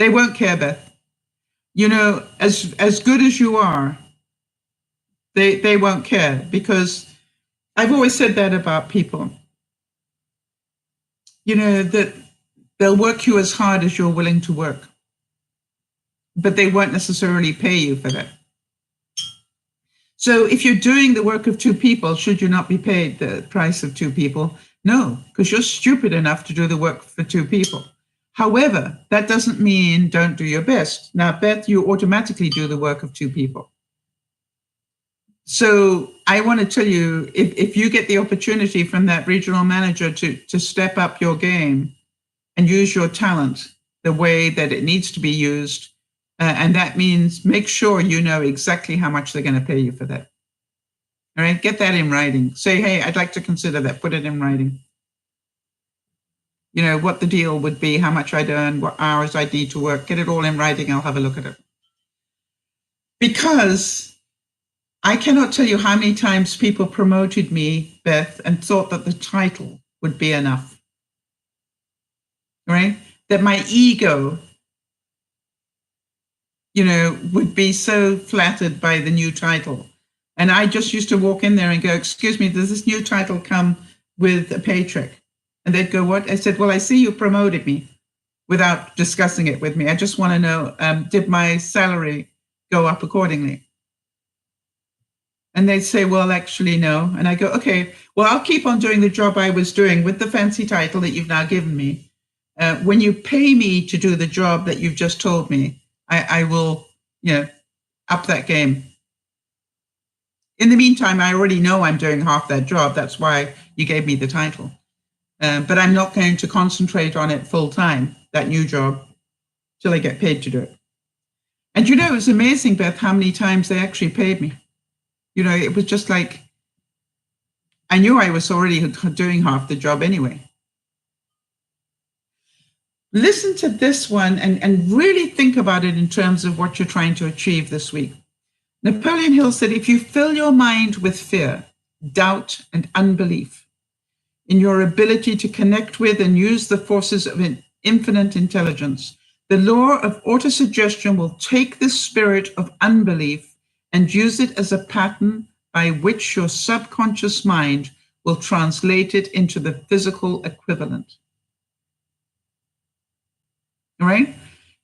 They won't care, Beth. As good as you are, they won't care, because I've always said that about people. That they'll work you as hard as you're willing to work, but they won't necessarily pay you for that. So if you're doing the work of two people, should you not be paid the price of two people? No, because you're stupid enough to do the work for two people. However, that doesn't mean don't do your best. Now, Beth, you automatically do the work of two people. So I want to tell you, if you get the opportunity from that regional manager to step up your game and use your talent the way that it needs to be used, and that means make sure you know exactly how much they're going to pay you for that. All right, get that in writing. Say, hey, I'd like to consider that. Put it in writing. What the deal would be, how much I'd earn, what hours I'd need to work. Get it all in writing. I'll have a look at it. Because I cannot tell you how many times people promoted me, Beth, and thought that the title would be enough. Right? That my ego, would be so flattered by the new title. And I just used to walk in there and go, excuse me, does this new title come with a paycheck? And they'd go, what? I said, well, I see you promoted me without discussing it with me. I just want to know, did my salary go up accordingly? And they'd say, well, actually, no. And I go, okay, well, I'll keep on doing the job I was doing with the fancy title that you've now given me. When you pay me to do the job that you've just told me, I will, up that game. In the meantime, I already know I'm doing half that job. That's why you gave me the title. But I'm not going to concentrate on it full time, that new job, till I get paid to do it. And it was amazing, Beth, how many times they actually paid me. It was just like, I knew I was already doing half the job anyway. Listen to this one and really think about it in terms of what you're trying to achieve this week. Napoleon Hill said, if you fill your mind with fear, doubt, and unbelief in your ability to connect with and use the forces of an infinite intelligence, the law of autosuggestion will take this spirit of unbelief and use it as a pattern by which your subconscious mind will translate it into the physical equivalent. All right?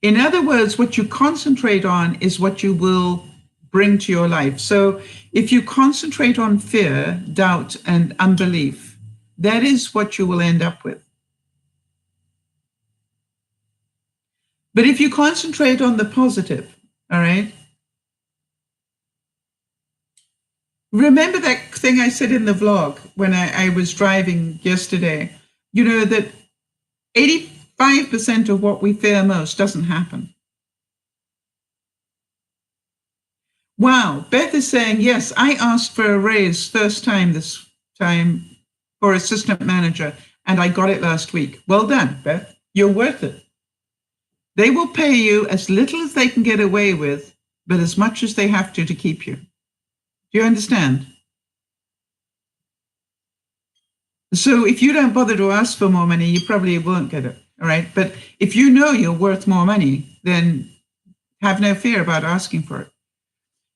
In other words, what you concentrate on is what you will bring to your life. So if you concentrate on fear, doubt, and unbelief, that is what you will end up with. But if you concentrate on the positive, all right? Remember that thing I said in the vlog when I was driving yesterday, that 85% of what we fear most doesn't happen. Wow, Beth is saying, yes, I asked for a raise first time this time for assistant manager, and I got it last week. Well done, Beth. You're worth it. They will pay you as little as they can get away with, but as much as they have to keep you. Do you understand? So if you don't bother to ask for more money, you probably won't get it. All right. But if you know you're worth more money, then have no fear about asking for it.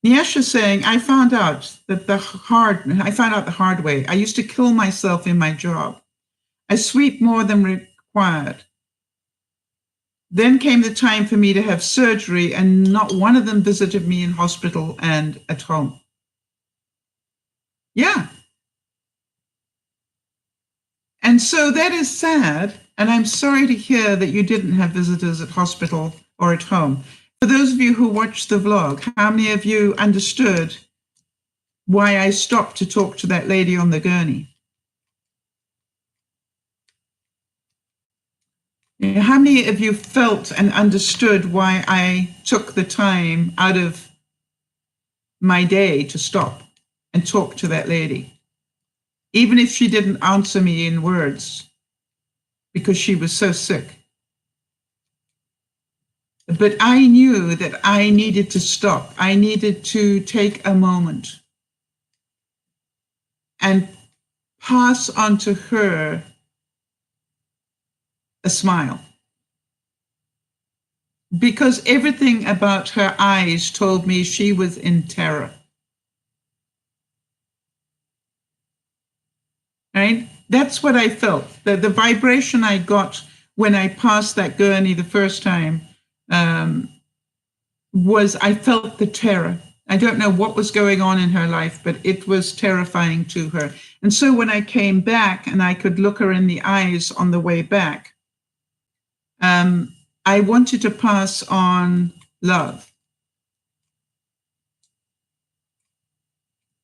Nyesha's saying, I found out the hard way. I used to kill myself in my job. I sweep more than required. Then came the time for me to have surgery, and not one of them visited me in hospital and at home. Yeah. And so that is sad. And I'm sorry to hear that you didn't have visitors at hospital or at home. For those of you who watched the vlog, how many of you understood why I stopped to talk to that lady on the gurney? How many of you felt and understood why I took the time out of my day to stop and talk to that lady? Even if she didn't answer me in words because she was so sick. But I knew that I needed to stop. I needed to take a moment and pass on to her a smile. Because everything about her eyes told me she was in terror. Right? That's what I felt. The vibration I got when I passed that gurney the first time was I felt the terror. I don't know what was going on in her life, but it was terrifying to her. And so when I came back and I could look her in the eyes on the way back, I wanted to pass on love.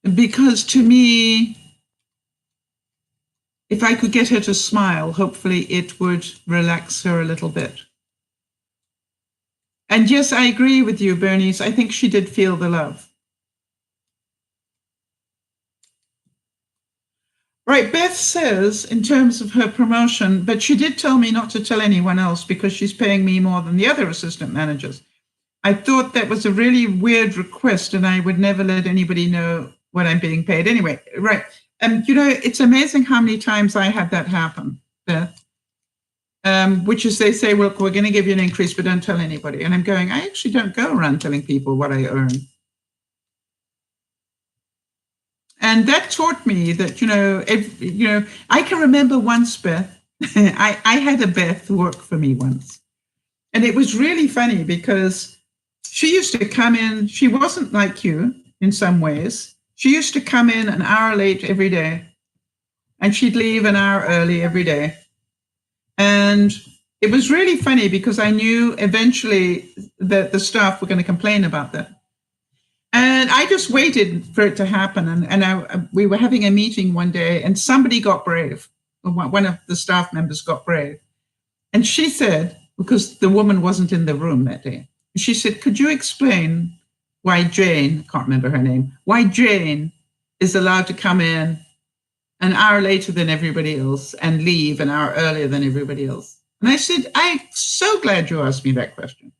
Because to me, if I could get her to smile, hopefully it would relax her a little bit. And yes, I agree with you, Bernice. I think she did feel the love. Right, Beth says, in terms of her promotion, but she did tell me not to tell anyone else because she's paying me more than the other assistant managers. I thought that was a really weird request, and I would never let anybody know what I'm being paid. Anyway, right. You know, it's amazing how many times I had that happen, Beth. Which is they say, well, we're going to give you an increase, but don't tell anybody. And I'm going, I actually don't go around telling people what I earn. And that taught me that, I can remember once, Beth, I had a Beth work for me once. And it was really funny because she used to come in, she wasn't like you in some ways. She used to come in an hour late every day, and she'd leave an hour early every day. And it was really funny because I knew eventually that the staff were going to complain about that. And I just waited for it to happen. And we were having a meeting one day, and somebody got brave. One of the staff members got brave. And she said, because the woman wasn't in the room that day, she said, could you explain why Jane, I can't remember her name, why Jane is allowed to come in an hour later than everybody else and leave an hour earlier than everybody else? And I said, I'm so glad you asked me that question.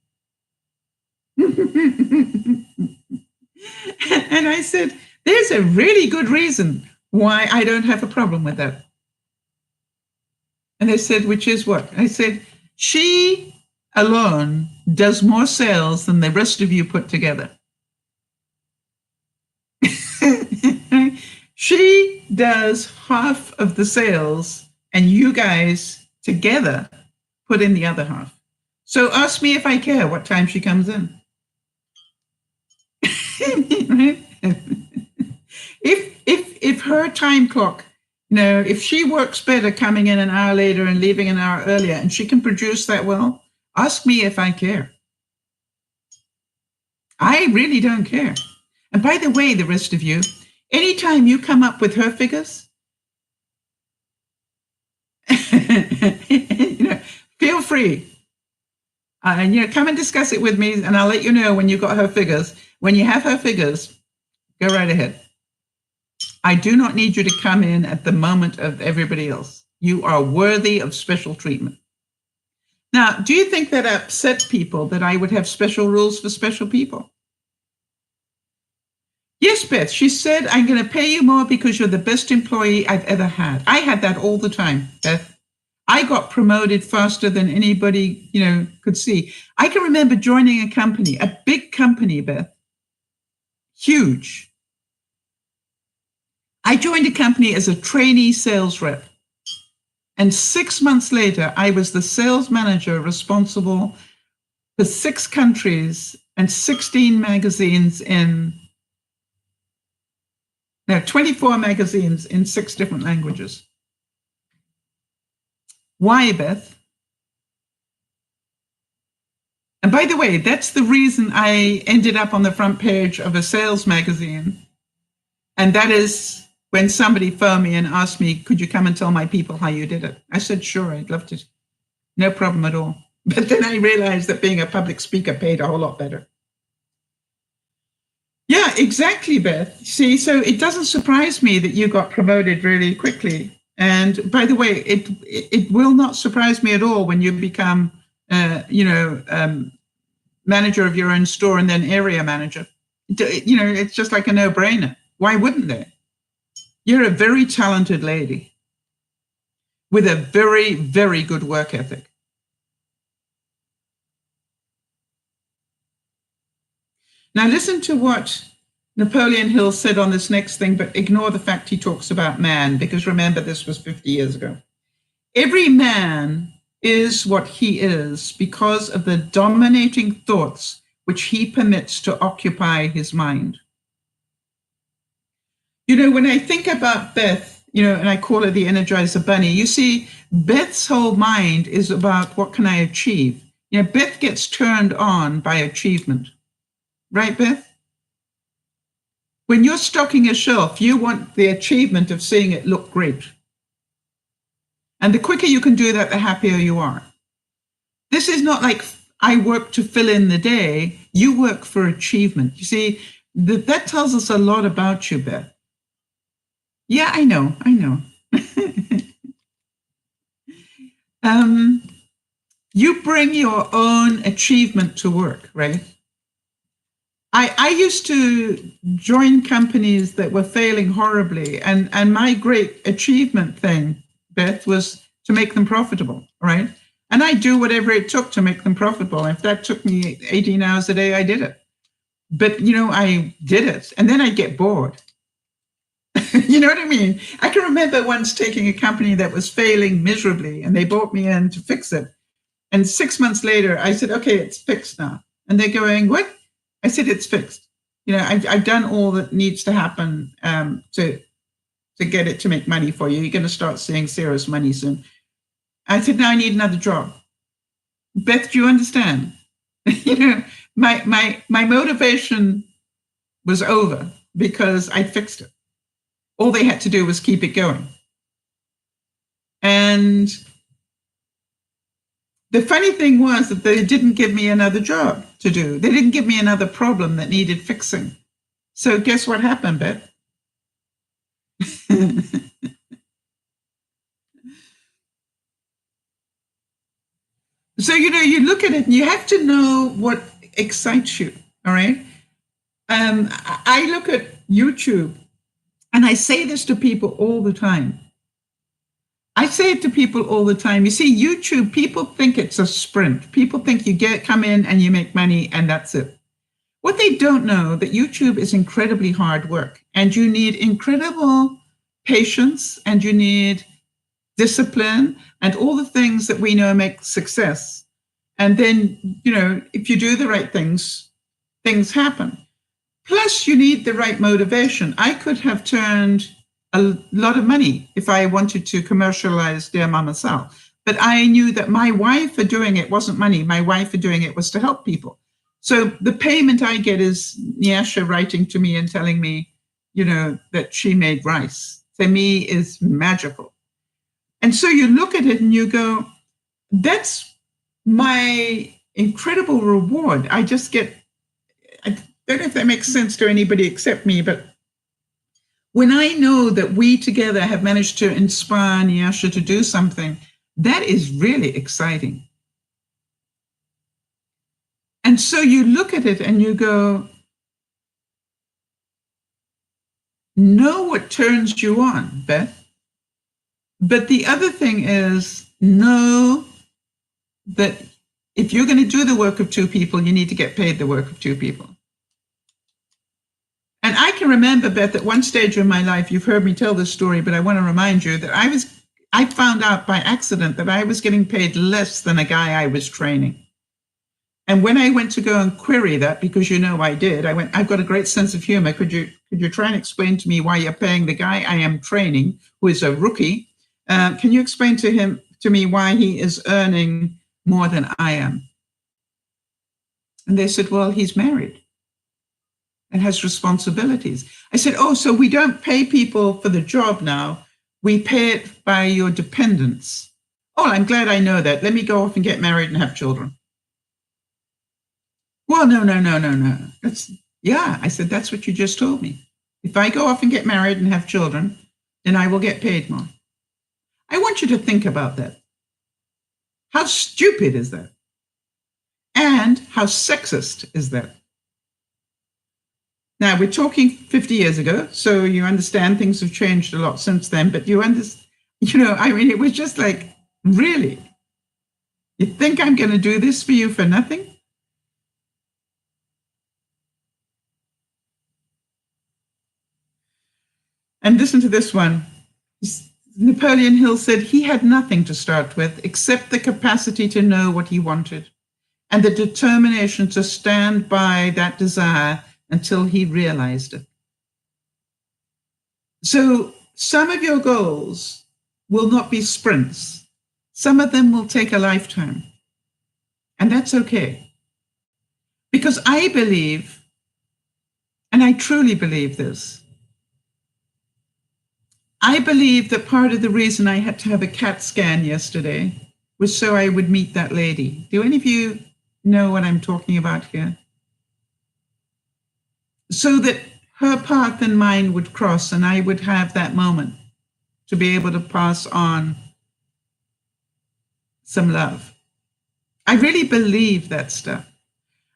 And I said, there's a really good reason why I don't have a problem with that. And they said, which is what? I said, she alone does more sales than the rest of you put together. She does half of the sales, and you guys together put in the other half. So ask me if I care what time she comes in. If her time clock, if she works better coming in an hour later and leaving an hour earlier, and she can produce that well, ask me if I care. I really don't care. And by the way, the rest of you, anytime you come up with her figures, feel free. Come and discuss it with me, and I'll let you know when you got her figures. When you have her figures, go right ahead. I do not need you to come in at the moment of everybody else. You are worthy of special treatment. Now, do you think that upset people that I would have special rules for special people? Yes, Beth. She said, I'm going to pay you more because you're the best employee I've ever had. I had that all the time, Beth. I got promoted faster than anybody, could see. I can remember joining a company, a big company, Beth, huge. I joined a company as a trainee sales rep. And 6 months later, I was the sales manager responsible for 6 countries and 16 magazines 24 magazines in 6 different languages. Why, Beth? And by the way, that's the reason I ended up on the front page of a sales magazine. And that is when somebody phoned me and asked me, could you come and tell my people how you did it? I said, sure, I'd love to. No problem at all. But then I realized that being a public speaker paid a whole lot better. Yeah, exactly, Beth. See, so it doesn't surprise me that you got promoted really quickly. And by the way, it will not surprise me at all when you become, manager of your own store and then area manager. It's just like a no-brainer. Why wouldn't they? You're a very talented lady with a very, very good work ethic. Now listen to what Napoleon Hill said on this next thing, but ignore the fact he talks about man, because remember, this was 50 years ago. Every man is what he is because of the dominating thoughts which he permits to occupy his mind. When I think about Beth, and I call her the Energizer Bunny, you see, Beth's whole mind is about what can I achieve? Beth gets turned on by achievement. Right, Beth? When you're stocking a shelf, you want the achievement of seeing it look great. And the quicker you can do that, the happier you are. This is not like I work to fill in the day. You work for achievement. You see, that tells us a lot about you, Beth. Yeah, I know. You bring your own achievement to work, right? I used to join companies that were failing horribly, and my great achievement thing, Beth, was to make them profitable, right? And I do whatever it took to make them profitable. If that took me 18 hours a day, I did it. But, I did it, and then I'd get bored. You know what I mean? I can remember once taking a company that was failing miserably, and they brought me in to fix it. And 6 months later, I said, okay, it's fixed now. And they're going, what? I said, it's fixed. I've done all that needs to happen to get it to make money for you. You're going to start seeing serious money soon. I said, now I need another job. Beth, do you understand? My motivation was over because I fixed it. All they had to do was keep it going. And the funny thing was that they didn't give me another job to do. They didn't give me another problem that needed fixing. So guess what happened, Beth? So, you look at it and you have to know what excites you, all right? I look at YouTube and I say this to people all the time. I say it to people all the time. You see, YouTube, people think it's a sprint. People think you come in and you make money and that's it. What they don't know that YouTube is incredibly hard work, and you need incredible patience, and you need discipline, and all the things that we know make success. And then, if you do the right things, things happen. Plus, you need the right motivation. I could have turned a lot of money if I wanted to commercialize DearMamaSal. But I knew that my why for doing it wasn't money. My why for doing it was to help people. So the payment I get is Nyasha writing to me and telling me, that she made rice. For me, is magical. And so you look at it and you go, that's my incredible reward. I don't know if that makes sense to anybody except me, but when I know that we together have managed to inspire Nyasha to do something, that is really exciting. And so you look at it and you go, know what turns you on, Beth. But the other thing is, know that if you're going to do the work of two people, you need to get paid the work of two people. And I can remember, Beth, at one stage in my life, you've heard me tell this story, but I want to remind you that I found out by accident that I was getting paid less than a guy I was training. And when I went to go and query that, because you know I did, I went, I've got a great sense of humor. Could you try and explain to me why you're paying the guy I am training, who is a rookie? Can you explain to me why he is earning more than I am? And they said, well, he's married and has responsibilities. I said, oh, so we don't pay people for the job now. We pay it by your dependents. Oh, I'm glad I know that. Let me go off and get married and have children. Well, no. I said, that's what you just told me. If I go off and get married and have children, then I will get paid more. I want you to think about that. How stupid is that? And how sexist is that? Now, we're talking 50 years ago, so you understand things have changed a lot since then, but it was just like, really? You think I'm going to do this for you for nothing? And listen to this one. Napoleon Hill said he had nothing to start with except the capacity to know what he wanted and the determination to stand by that desire until he realized it. So some of your goals will not be sprints. Some of them will take a lifetime. And that's okay. Because I believe, and I truly believe this, I believe that part of the reason I had to have a CAT scan yesterday was so I would meet that lady. Do any of you know what I'm talking about here? So that her path and mine would cross and I would have that moment to be able to pass on some love. I really believe that stuff.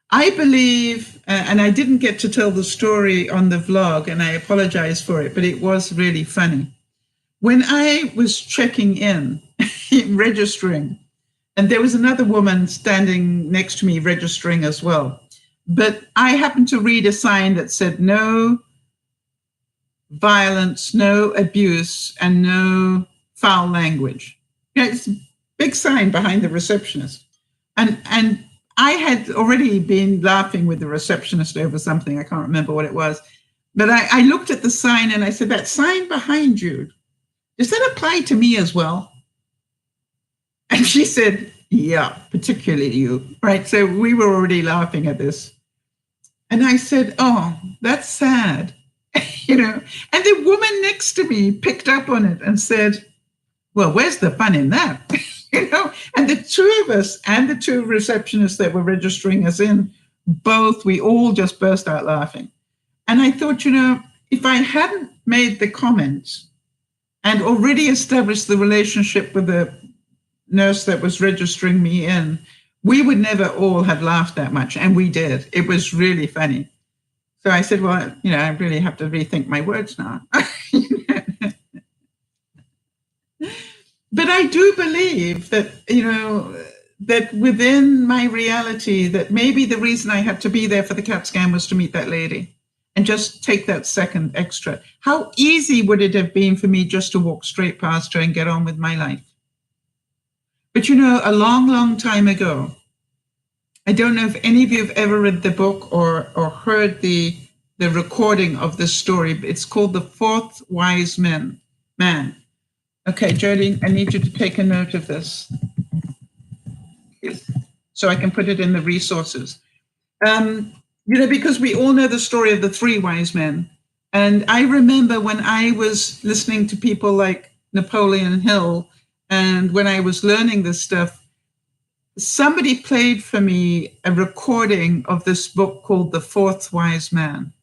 I believe, and I didn't get to tell the story on the vlog, and I apologize for it, but it was really funny. When I was checking in, registering, and there was another woman standing next to me registering as well, but I happened to read a sign that said no violence, no abuse, and no foul language. It's a big sign behind the receptionist. And I had already been laughing with the receptionist over something. I can't remember what it was. But I looked at the sign and I said, that sign behind you, does that apply to me as well? And she said, yeah, particularly you, right? So we were already laughing at this. And I said, oh, that's sad, And the woman next to me picked up on it and said, well, where's the fun in that? And the two of us and the two receptionists that were registering us in, we all just burst out laughing. And I thought, if I hadn't made the comments and already established the relationship with the nurse that was registering me in, we would never all have laughed that much. And we did. It was really funny. So I said, well, I really have to rethink my words now. But I do believe that, that within my reality, that maybe the reason I had to be there for the CAT scan was to meet that lady and just take that second extra. How easy would it have been for me just to walk straight past her and get on with my life? But a long, long time ago, I don't know if any of you have ever read the book or heard the recording of this story. It's called The Fourth Wise Man. Okay, Jody, I need you to take a note of this so I can put it in the resources. Because we all know the story of the three wise men. And I remember when I was listening to people like Napoleon Hill, and when I was learning this stuff, somebody played for me a recording of this book called The Fourth Wise Man.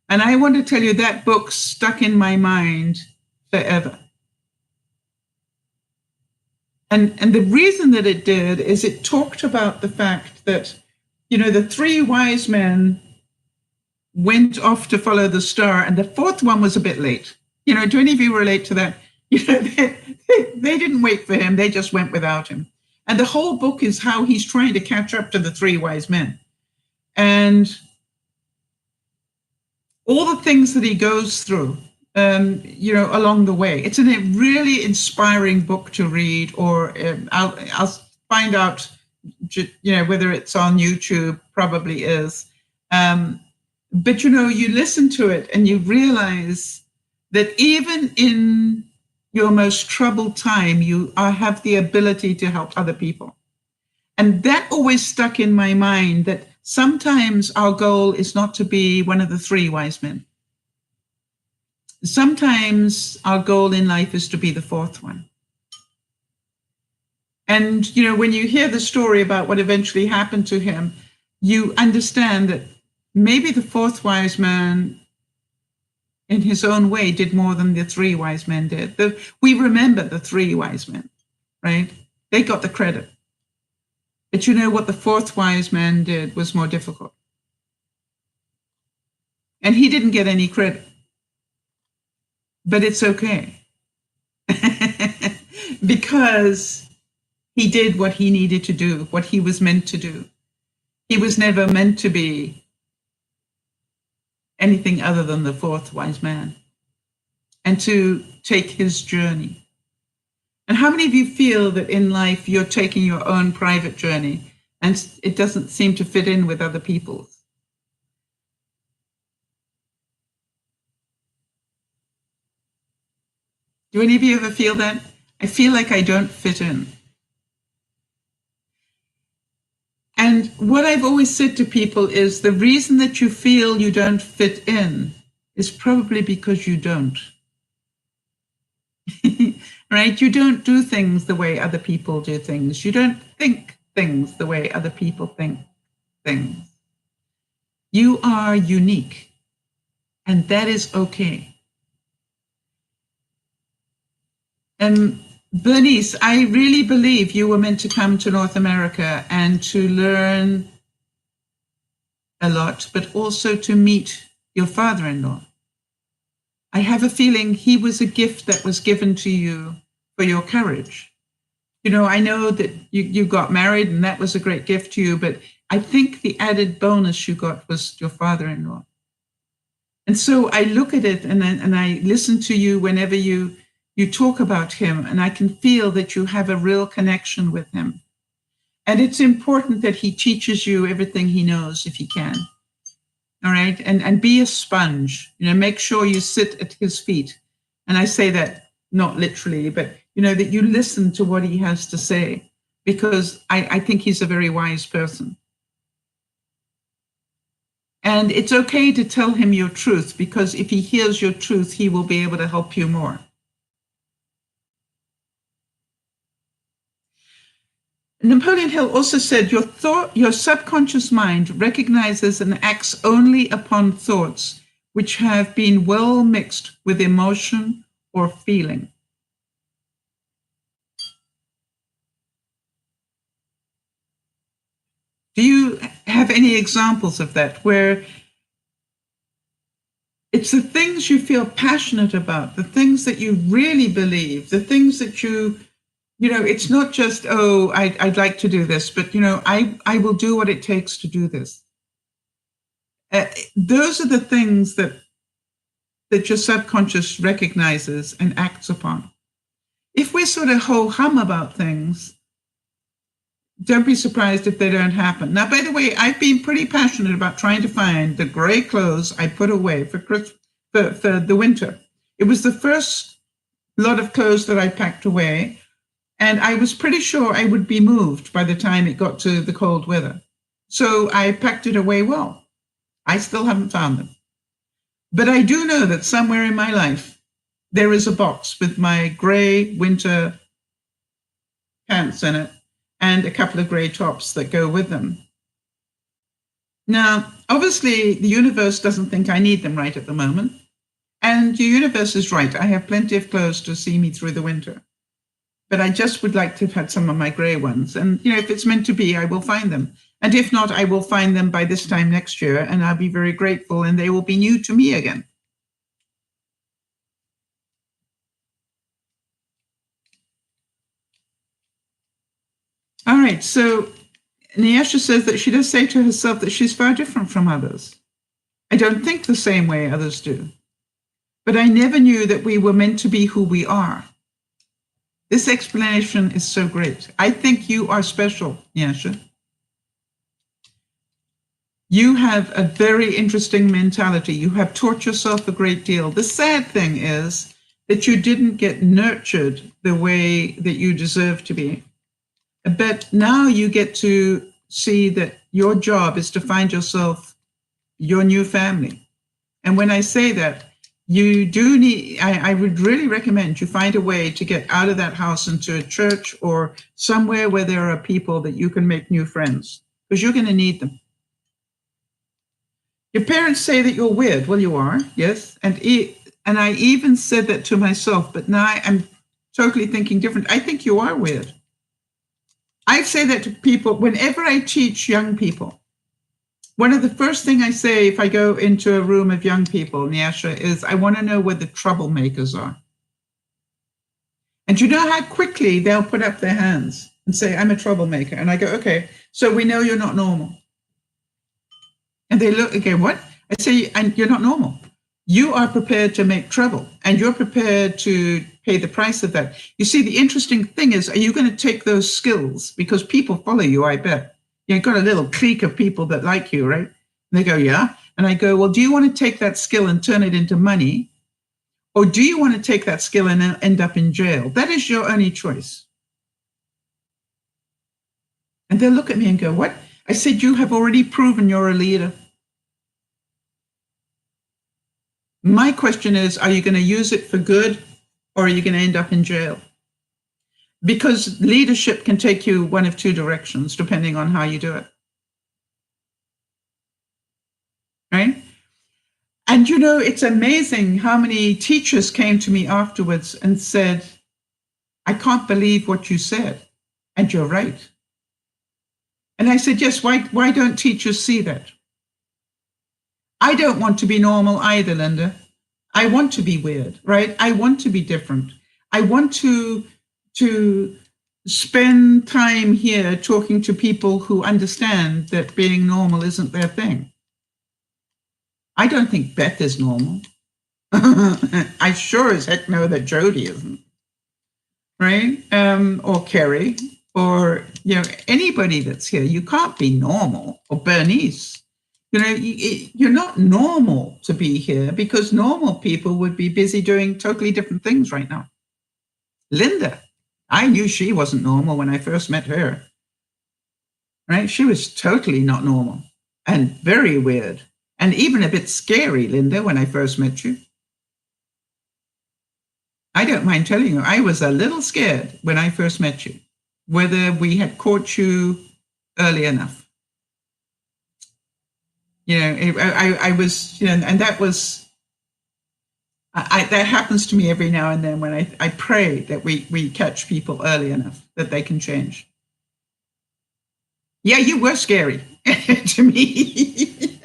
And I want to tell you that book stuck in my mind forever. And the reason that it did is it talked about the fact that, the three wise men went off to follow the star, and the fourth one was a bit late. Do any of you relate to that? They didn't wait for him. They just went without him. And the whole book is how he's trying to catch up to the three wise men. And all the things that he goes through, along the way. It's a really inspiring book to read, or I'll find out, whether it's on YouTube, probably is. But, you listen to it and you realize that even in your most troubled time, you have the ability to help other people. And that always stuck in my mind, that sometimes our goal is not to be one of the three wise men. Sometimes our goal in life is to be the fourth one. And, when you hear the story about what eventually happened to him, you understand that maybe the fourth wise man, in his own way, did more than the three wise men did. We remember the three wise men, right? They got the credit. But what the fourth wise man did was more difficult. And he didn't get any credit. But it's okay. Because he did what he needed to do, what he was meant to do. He was never meant to be anything other than the fourth wise man, and to take his journey. And how many of you feel that in life you're taking your own private journey and it doesn't seem to fit in with other people's? Do any of you ever feel that? I feel like I don't fit in. And what I've always said to people is, the reason that you feel you don't fit in is probably because you don't. Right? You don't do things the way other people do things. You don't think things the way other people think things. You are unique, and that is okay. And Bernice, I really believe you were meant to come to North America and to learn a lot, but also to meet your father-in-law. I have a feeling he was a gift that was given to you for your courage. I know that you got married and that was a great gift to you, but I think the added bonus you got was your father-in-law. And so I look at it and I listen to you whenever you talk about him, and I can feel that you have a real connection with him. And it's important that he teaches you everything he knows if he can. All right. And be a sponge, make sure you sit at his feet. And I say that not literally, but, that you listen to what he has to say, because I think he's a very wise person. And it's okay to tell him your truth, because if he hears your truth, he will be able to help you more. Napoleon Hill also said, your subconscious mind recognizes and acts only upon thoughts which have been well mixed with emotion or feeling. Do you have any examples of that, where it's the things you feel passionate about, the things that you really believe, the things that it's not just, I'd like to do this, but, I will do what it takes to do this. Those are the things that your subconscious recognizes and acts upon. If we're sort of ho-hum about things, don't be surprised if they don't happen. Now, by the way, I've been pretty passionate about trying to find the gray clothes I put away for the winter. It was the first lot of clothes that I packed away. And I was pretty sure I would be moved by the time it got to the cold weather. So I packed it away well. I still haven't found them. But I do know that somewhere in my life, there is a box with my gray winter pants in it and a couple of gray tops that go with them. Now, obviously, the universe doesn't think I need them right at the moment. And the universe is right. I have plenty of clothes to see me through the winter. But I just would like to have had some of my gray ones. And, if it's meant to be, I will find them. And if not, I will find them by this time next year, and I'll be very grateful, and they will be new to me again. All right, so Nyasha says that she does say to herself that she's far different from others. I don't think the same way others do, but I never knew that we were meant to be who we are. This explanation is so great. I think you are special, Nyasha. You have a very interesting mentality. You have taught yourself a great deal. The sad thing is that you didn't get nurtured the way that you deserve to be. But now you get to see that your job is to find yourself your new family. And when I say that, you do need, I would really recommend you find a way to get out of that house into a church or somewhere where there are people that you can make new friends, because you're going to need them. Your parents say that you're weird. Well, you are, yes. And I even said that to myself, but now I'm totally thinking different. I think you are weird. I say that to people whenever I teach young people. One of the first things I say if I go into a room of young people, Nyasha, is I want to know where the troublemakers are. And you know how quickly they'll put up their hands and say, I'm a troublemaker. And I go, okay, so we know you're not normal. And they look again, what? I say, and you're not normal. You are prepared to make trouble, and you're prepared to pay the price of that. You see, the interesting thing is, are you going to take those skills? Because people follow you, I bet. You've got a little clique of people that like you, right? And they go, yeah. And I go, well, do you want to take that skill and turn it into money? Or do you want to take that skill and end up in jail? That is your only choice. And they'll look at me and go, what? I said, you have already proven you're a leader. My question is, are you going to use it for good, or are you going to end up in jail? Because leadership can take you one of two directions, depending on how you do it. Right? And you know, it's amazing how many teachers came to me afterwards and said, I can't believe what you said. And you're right. And I said, yes, why don't teachers see that? I don't want to be normal either, Linda. I want to be weird, right? I want to be different. I want to spend time here talking to people who understand that being normal isn't their thing. I don't think Beth is normal. I sure as heck know that Jody isn't, right? Or Kerry, or anybody that's here. You can't be normal, or Bernice. You're not normal to be here, because normal people would be busy doing totally different things right now. Linda, I knew she wasn't normal when I first met her, right? She was totally not normal and very weird and even a bit scary, Linda, when I first met you. I don't mind telling you, I was a little scared when I first met you, whether we had caught you early enough. I was, and that was, that happens to me every now and then when I pray that we catch people early enough that they can change. Yeah, you were scary to me,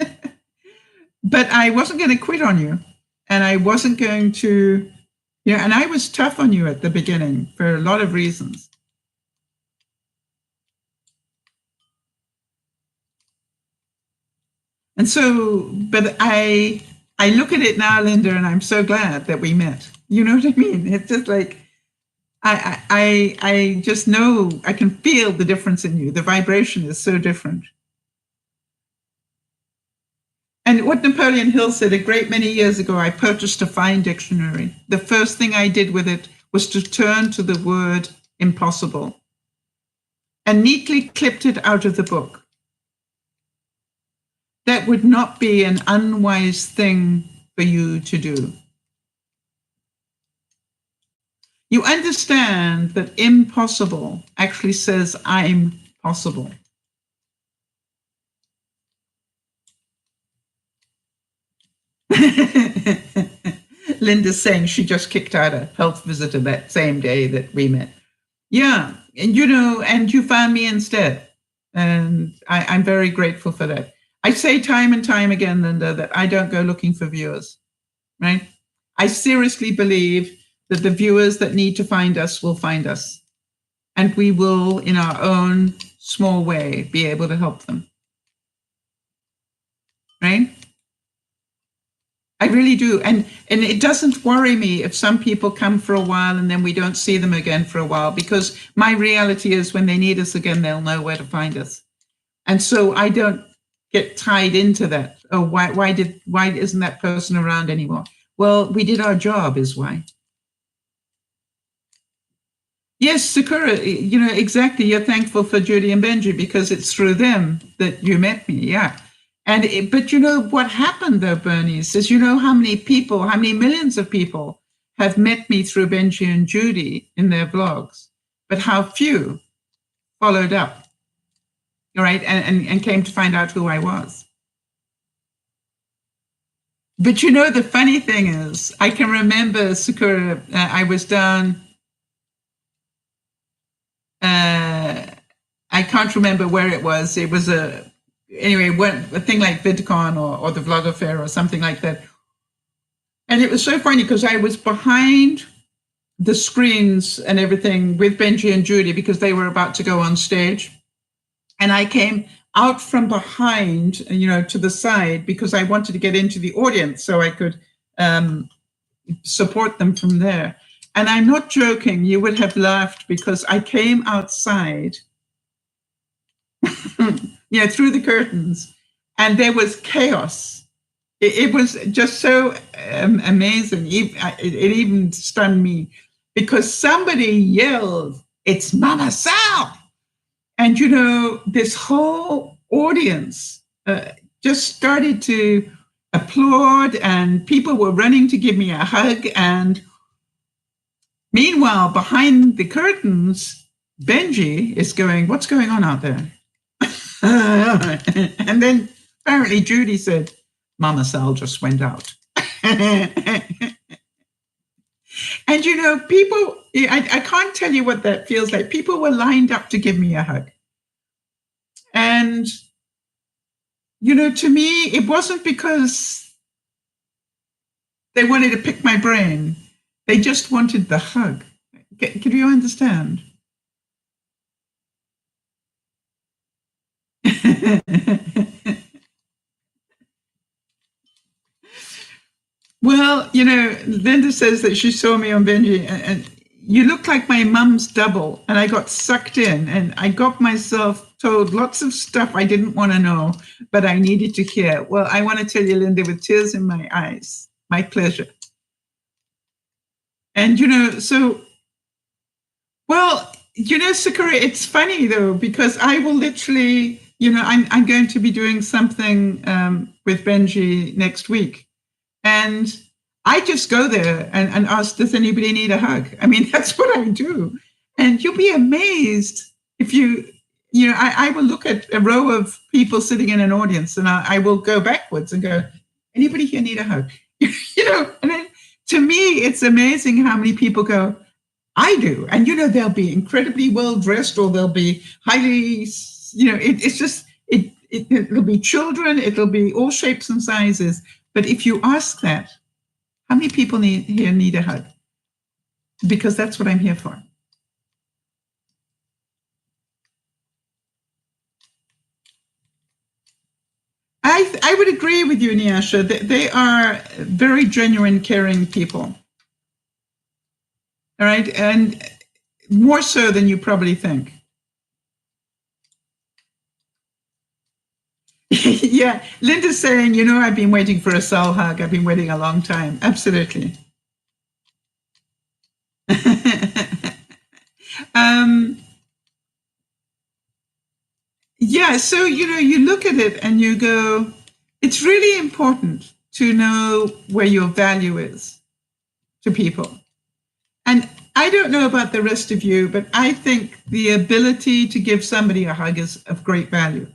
but I wasn't going to quit on you, and I wasn't going to, and I was tough on you at the beginning for a lot of reasons. And so, but I look at it now, Linda, and I'm so glad that we met. You know what I mean? It's just like, I just know, I can feel the difference in you. The vibration is so different. And what Napoleon Hill said a great many years ago, I purchased a fine dictionary. The first thing I did with it was to turn to the word impossible and neatly clipped it out of the book. That would not be an unwise thing for you to do. You understand that impossible actually says I'm possible. Linda's saying she just kicked out a health visitor that same day that we met. Yeah, and and you found me instead. And I'm very grateful for that. I say time and time again, Linda, that I don't go looking for viewers, right? I seriously believe that the viewers that need to find us will find us. And we will, in our own small way, be able to help them. Right? I really do. And it doesn't worry me if some people come for a while and then we don't see them again for a while, because my reality is when they need us again, they'll know where to find us. And so I don't get tied into that. Oh, why isn't that person around anymore? Well, we did our job is why. Yes, Sakura, exactly. You're thankful for Judy and Benji because it's through them that you met me. Yeah. But what happened though, Bernie, is how many people, how many millions of people have met me through Benji and Judy in their vlogs, but how few followed up, right, and came to find out who I was. But the funny thing is, I can remember, Sakura, I was down, I can't remember where it was. It was a thing like VidCon or the Vlogger Fair or something like that. And it was so funny because I was behind the screens and everything with Benji and Judy because they were about to go on stage. And I came out from behind, to the side because I wanted to get into the audience so I could support them from there. And I'm not joking, you would have laughed because I came outside through the curtains, and there was chaos. It was just so amazing. It even stunned me because somebody yelled, "It's Mama Sal!" And this whole audience just started to applaud, and people were running to give me a hug. And meanwhile, behind the curtains, Benji is going, "What's going on out there?" And then apparently Judy said, "Mama Sal just went out." And people, I can't tell you what that feels like. People were lined up to give me a hug. And, to me, it wasn't because they wanted to pick my brain. They just wanted the hug. Can you understand? Well, Linda says that she saw me on Benji, and you look like my mum's double, and I got sucked in, and I got myself told lots of stuff I didn't want to know, but I needed to hear. Well, I want to tell you, Linda, with tears in my eyes, my pleasure. And, Sakura, it's funny though, because I will literally, I'm going to be doing something with Benji next week. And I just go there and ask, does anybody need a hug? I mean, that's what I do. And you'll be amazed if I will look at a row of people sitting in an audience, and I will go backwards and go, anybody here need a hug? And then to me, it's amazing how many people go, I do. And, they'll be incredibly well dressed, or they'll be highly, it's just, it'll be children, it'll be all shapes and sizes. But if you ask that, how many people here need a hug? Because that's what I'm here for. I would agree with you, Nyasha. They are very genuine, caring people. All right. And more so than you probably think. Yeah. Linda's saying, I've been waiting for a Sal hug. I've been waiting a long time. Absolutely. Yeah. So, you look at it and you go, it's really important to know where your value is to people. And I don't know about the rest of you, but I think the ability to give somebody a hug is of great value.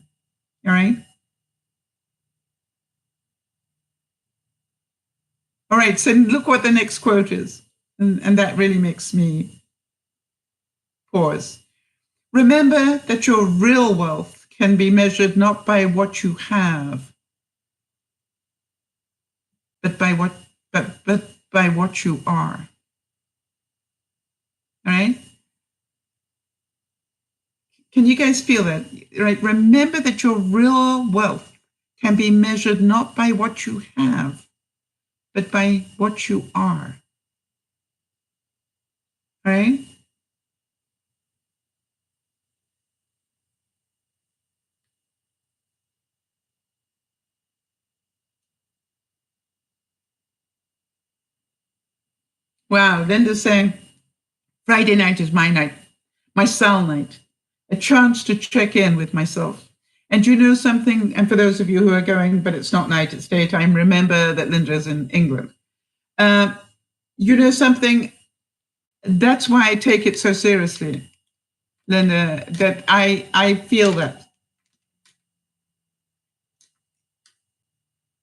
All right. All right. So look what the next quote is. And that really makes me pause. Remember that your real wealth can be measured not by what you have, but by what you are. All right? Can you guys feel that? Right? Remember that your real wealth can be measured not by what you have, but by what you are. Right? Wow, Linda's saying Friday night is my night, my Sal night, a chance to check in with myself. And you know something? And for those of you who are going, but it's not night, it's daytime, remember that Linda's in England. You know something? That's why I take it so seriously, Linda, that I feel that.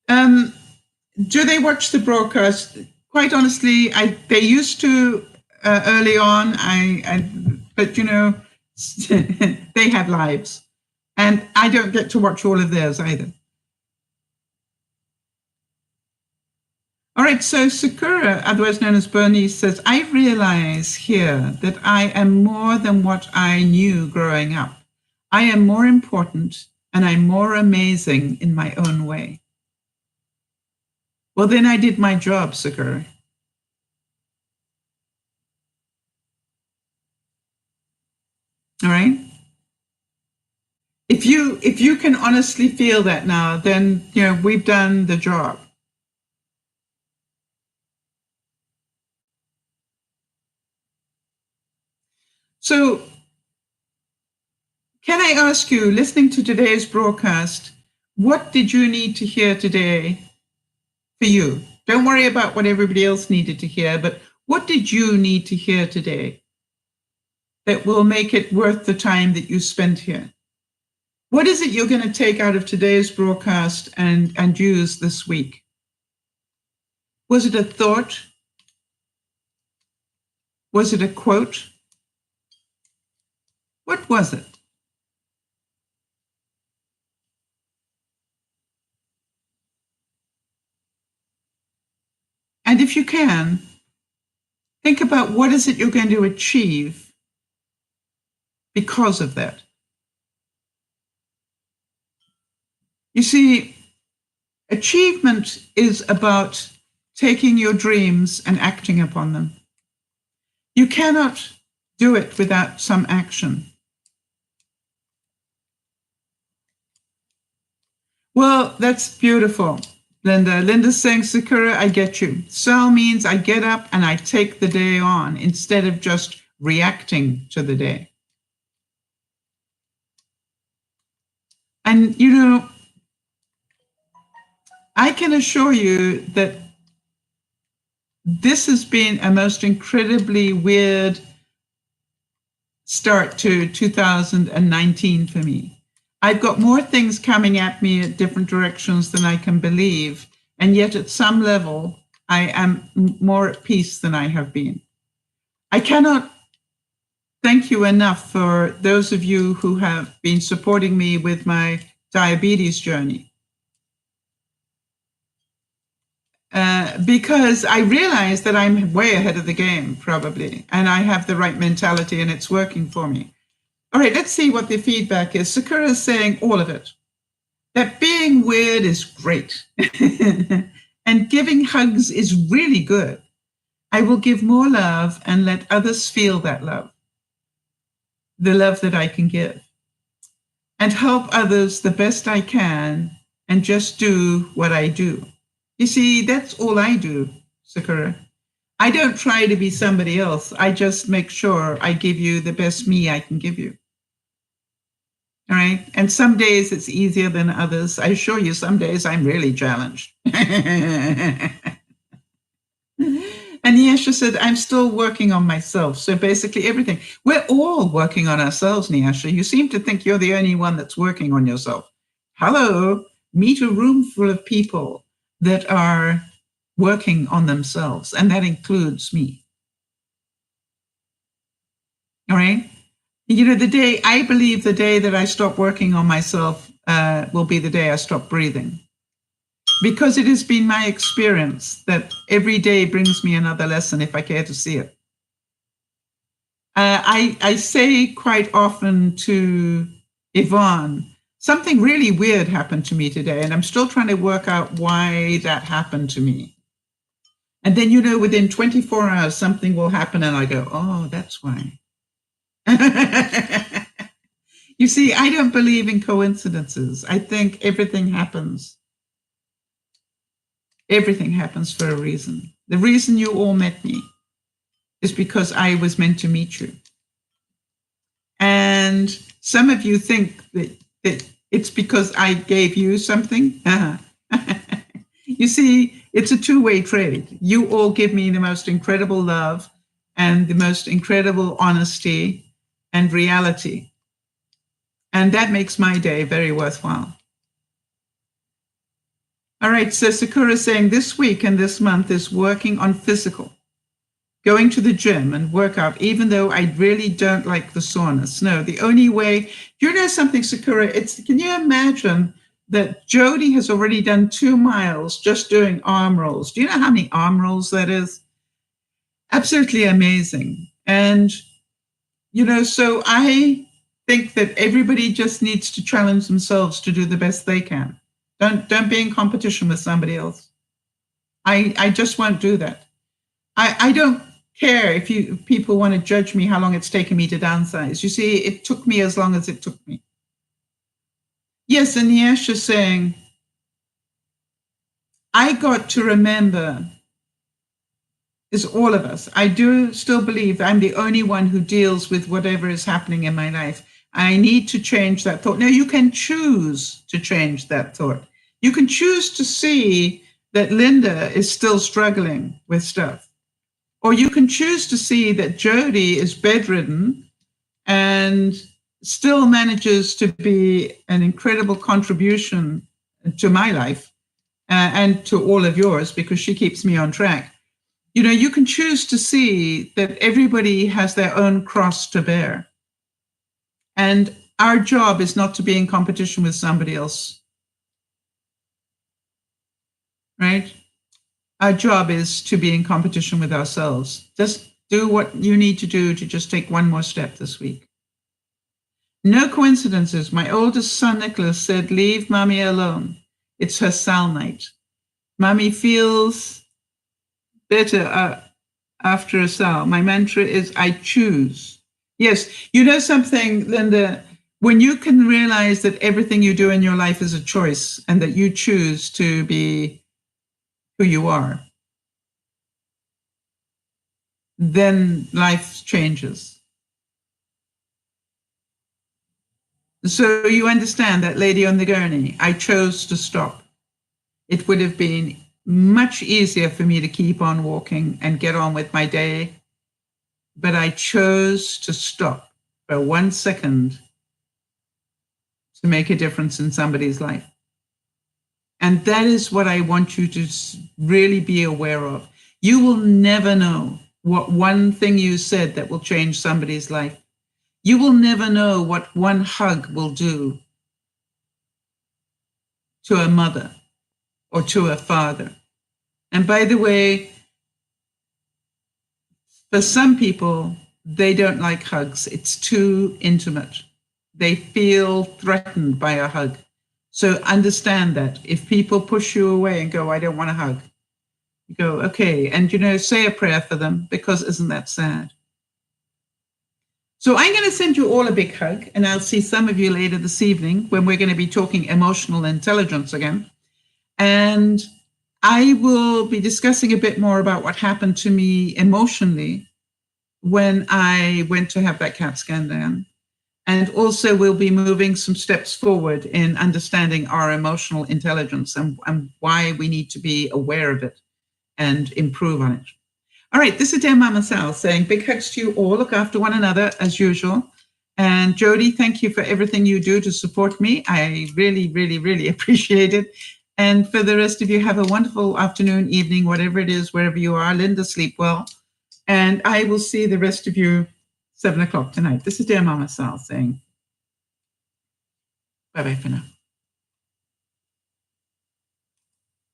Do they watch the broadcast? Quite honestly, they used to early on. But you know, they have lives, and I don't get to watch all of theirs either. All right, so Sakura, otherwise known as Bernice, says, I realize here that I am more than what I knew growing up. I am more important and I'm more amazing in my own way. Well, then I did my job, Sakura. All right? If you can honestly feel that now, then you know we've done the job. So can I ask you, listening to today's broadcast, what did you need to hear today for you? Don't worry about what everybody else needed to hear, but what did you need to hear today that will make it worth the time that you spent here? What is it you're going to take out of today's broadcast and use this week? Was it a thought? Was it a quote? What was it? And if you can, think about what is it you're going to achieve because of that. You see, achievement is about taking your dreams and acting upon them. You cannot do it without some action. Well, that's beautiful, Linda. Linda's saying, Sakura, I get you. Sal means I get up and I take the day on instead of just reacting to the day. And, you know, I can assure you that this has been a most incredibly weird start to 2019 for me. I've got more things coming at me at different directions than I can believe. And yet at some level, I am more at peace than I have been. I cannot thank you enough for those of you who have been supporting me with my diabetes journey. Because I realize that I'm way ahead of the game, probably, and I have the right mentality and it's working for me. All right, let's see what the feedback is. Sakura is saying all of it. That being weird is great. And giving hugs is really good. I will give more love and let others feel that love, the love that I can give, and help others the best I can and just do what I do. You see, that's all I do, Sakura. I don't try to be somebody else. I just make sure I give you the best me I can give you. All right. And some days it's easier than others. I assure you, some days I'm really challenged. And Nyasha said, I'm still working on myself. So basically everything. We're all working on ourselves, Nyasha. You seem to think you're the only one that's working on yourself. Hello, meet a room full of people that are working on themselves. And that includes me. All right. I believe the day that I stop working on myself will be the day I stop breathing. Because it has been my experience that every day brings me another lesson if I care to see it. I say quite often to Yvonne, something really weird happened to me today, and I'm still trying to work out why that happened to me. And then, within 24 hours, something will happen, and I go, oh, that's why. You see, I don't believe in coincidences. I think everything happens. Everything happens for a reason. The reason you all met me is because I was meant to meet you. And some of you think that it's because I gave you something. You see, it's a two-way trade. You all give me the most incredible love and the most incredible honesty and reality. And that makes my day very worthwhile. All right, so Sakura is saying this week and this month is working on physical, going to the gym and work out, even though I really don't like the soreness. No, the only way, you know something, Sakura, can you imagine that Jody has already done 2 miles just doing arm rolls? Do you know how many arm rolls that is? Absolutely amazing. And, so I think that everybody just needs to challenge themselves to do the best they can. Don't be in competition with somebody else. I just won't do that. I don't care if people want to judge me how long it's taken me to downsize. You see, it took me as long as it took me. Yes, and Yesh is saying, I got to remember, is all of us. I do still believe I'm the only one who deals with whatever is happening in my life. I need to change that thought. Now, you can choose to change that thought. You can choose to see that Linda is still struggling with stuff. Or you can choose to see that Jody is bedridden and still manages to be an incredible contribution to my life and to all of yours because she keeps me on track. You can choose to see that everybody has their own cross to bear. And our job is not to be in competition with somebody else. Right? Our job is to be in competition with ourselves. Just do what you need to do to just take one more step this week. No coincidences. My oldest son, Nicholas, said, leave mommy alone. It's her Sal night. Mommy feels better after a Sal. My mantra is, I choose. Yes, you know something, Linda, when you can realize that everything you do in your life is a choice and that you choose to be who you are, then life changes. So you understand that lady on the gurney, I chose to stop. It would have been much easier for me to keep on walking and get on with my day, but I chose to stop for 1 second to make a difference in somebody's life. And that is what I want you to really be aware of. You will never know what one thing you said that will change somebody's life. You will never know what one hug will do to a mother or to a father. And by the way, for some people, they don't like hugs. It's too intimate. They feel threatened by a hug. So understand that if people push you away and go, I don't want a hug, you go, okay. And, say a prayer for them because isn't that sad? So I'm going to send you all a big hug and I'll see some of you later this evening when we're going to be talking emotional intelligence again. And I will be discussing a bit more about what happened to me emotionally when I went to have that CAT scan done. And also we'll be moving some steps forward in understanding our emotional intelligence and why we need to be aware of it and improve on it. All right, this is DearMamaSal saying big hugs to you all. Look after one another as usual. And Jody, thank you for everything you do to support me. I really, really, really appreciate it. And for the rest of you, have a wonderful afternoon, evening, whatever it is, wherever you are. Linda, sleep well. And I will see the rest of you 7 o'clock tonight. This is Dear Mama Sal saying bye-bye for now.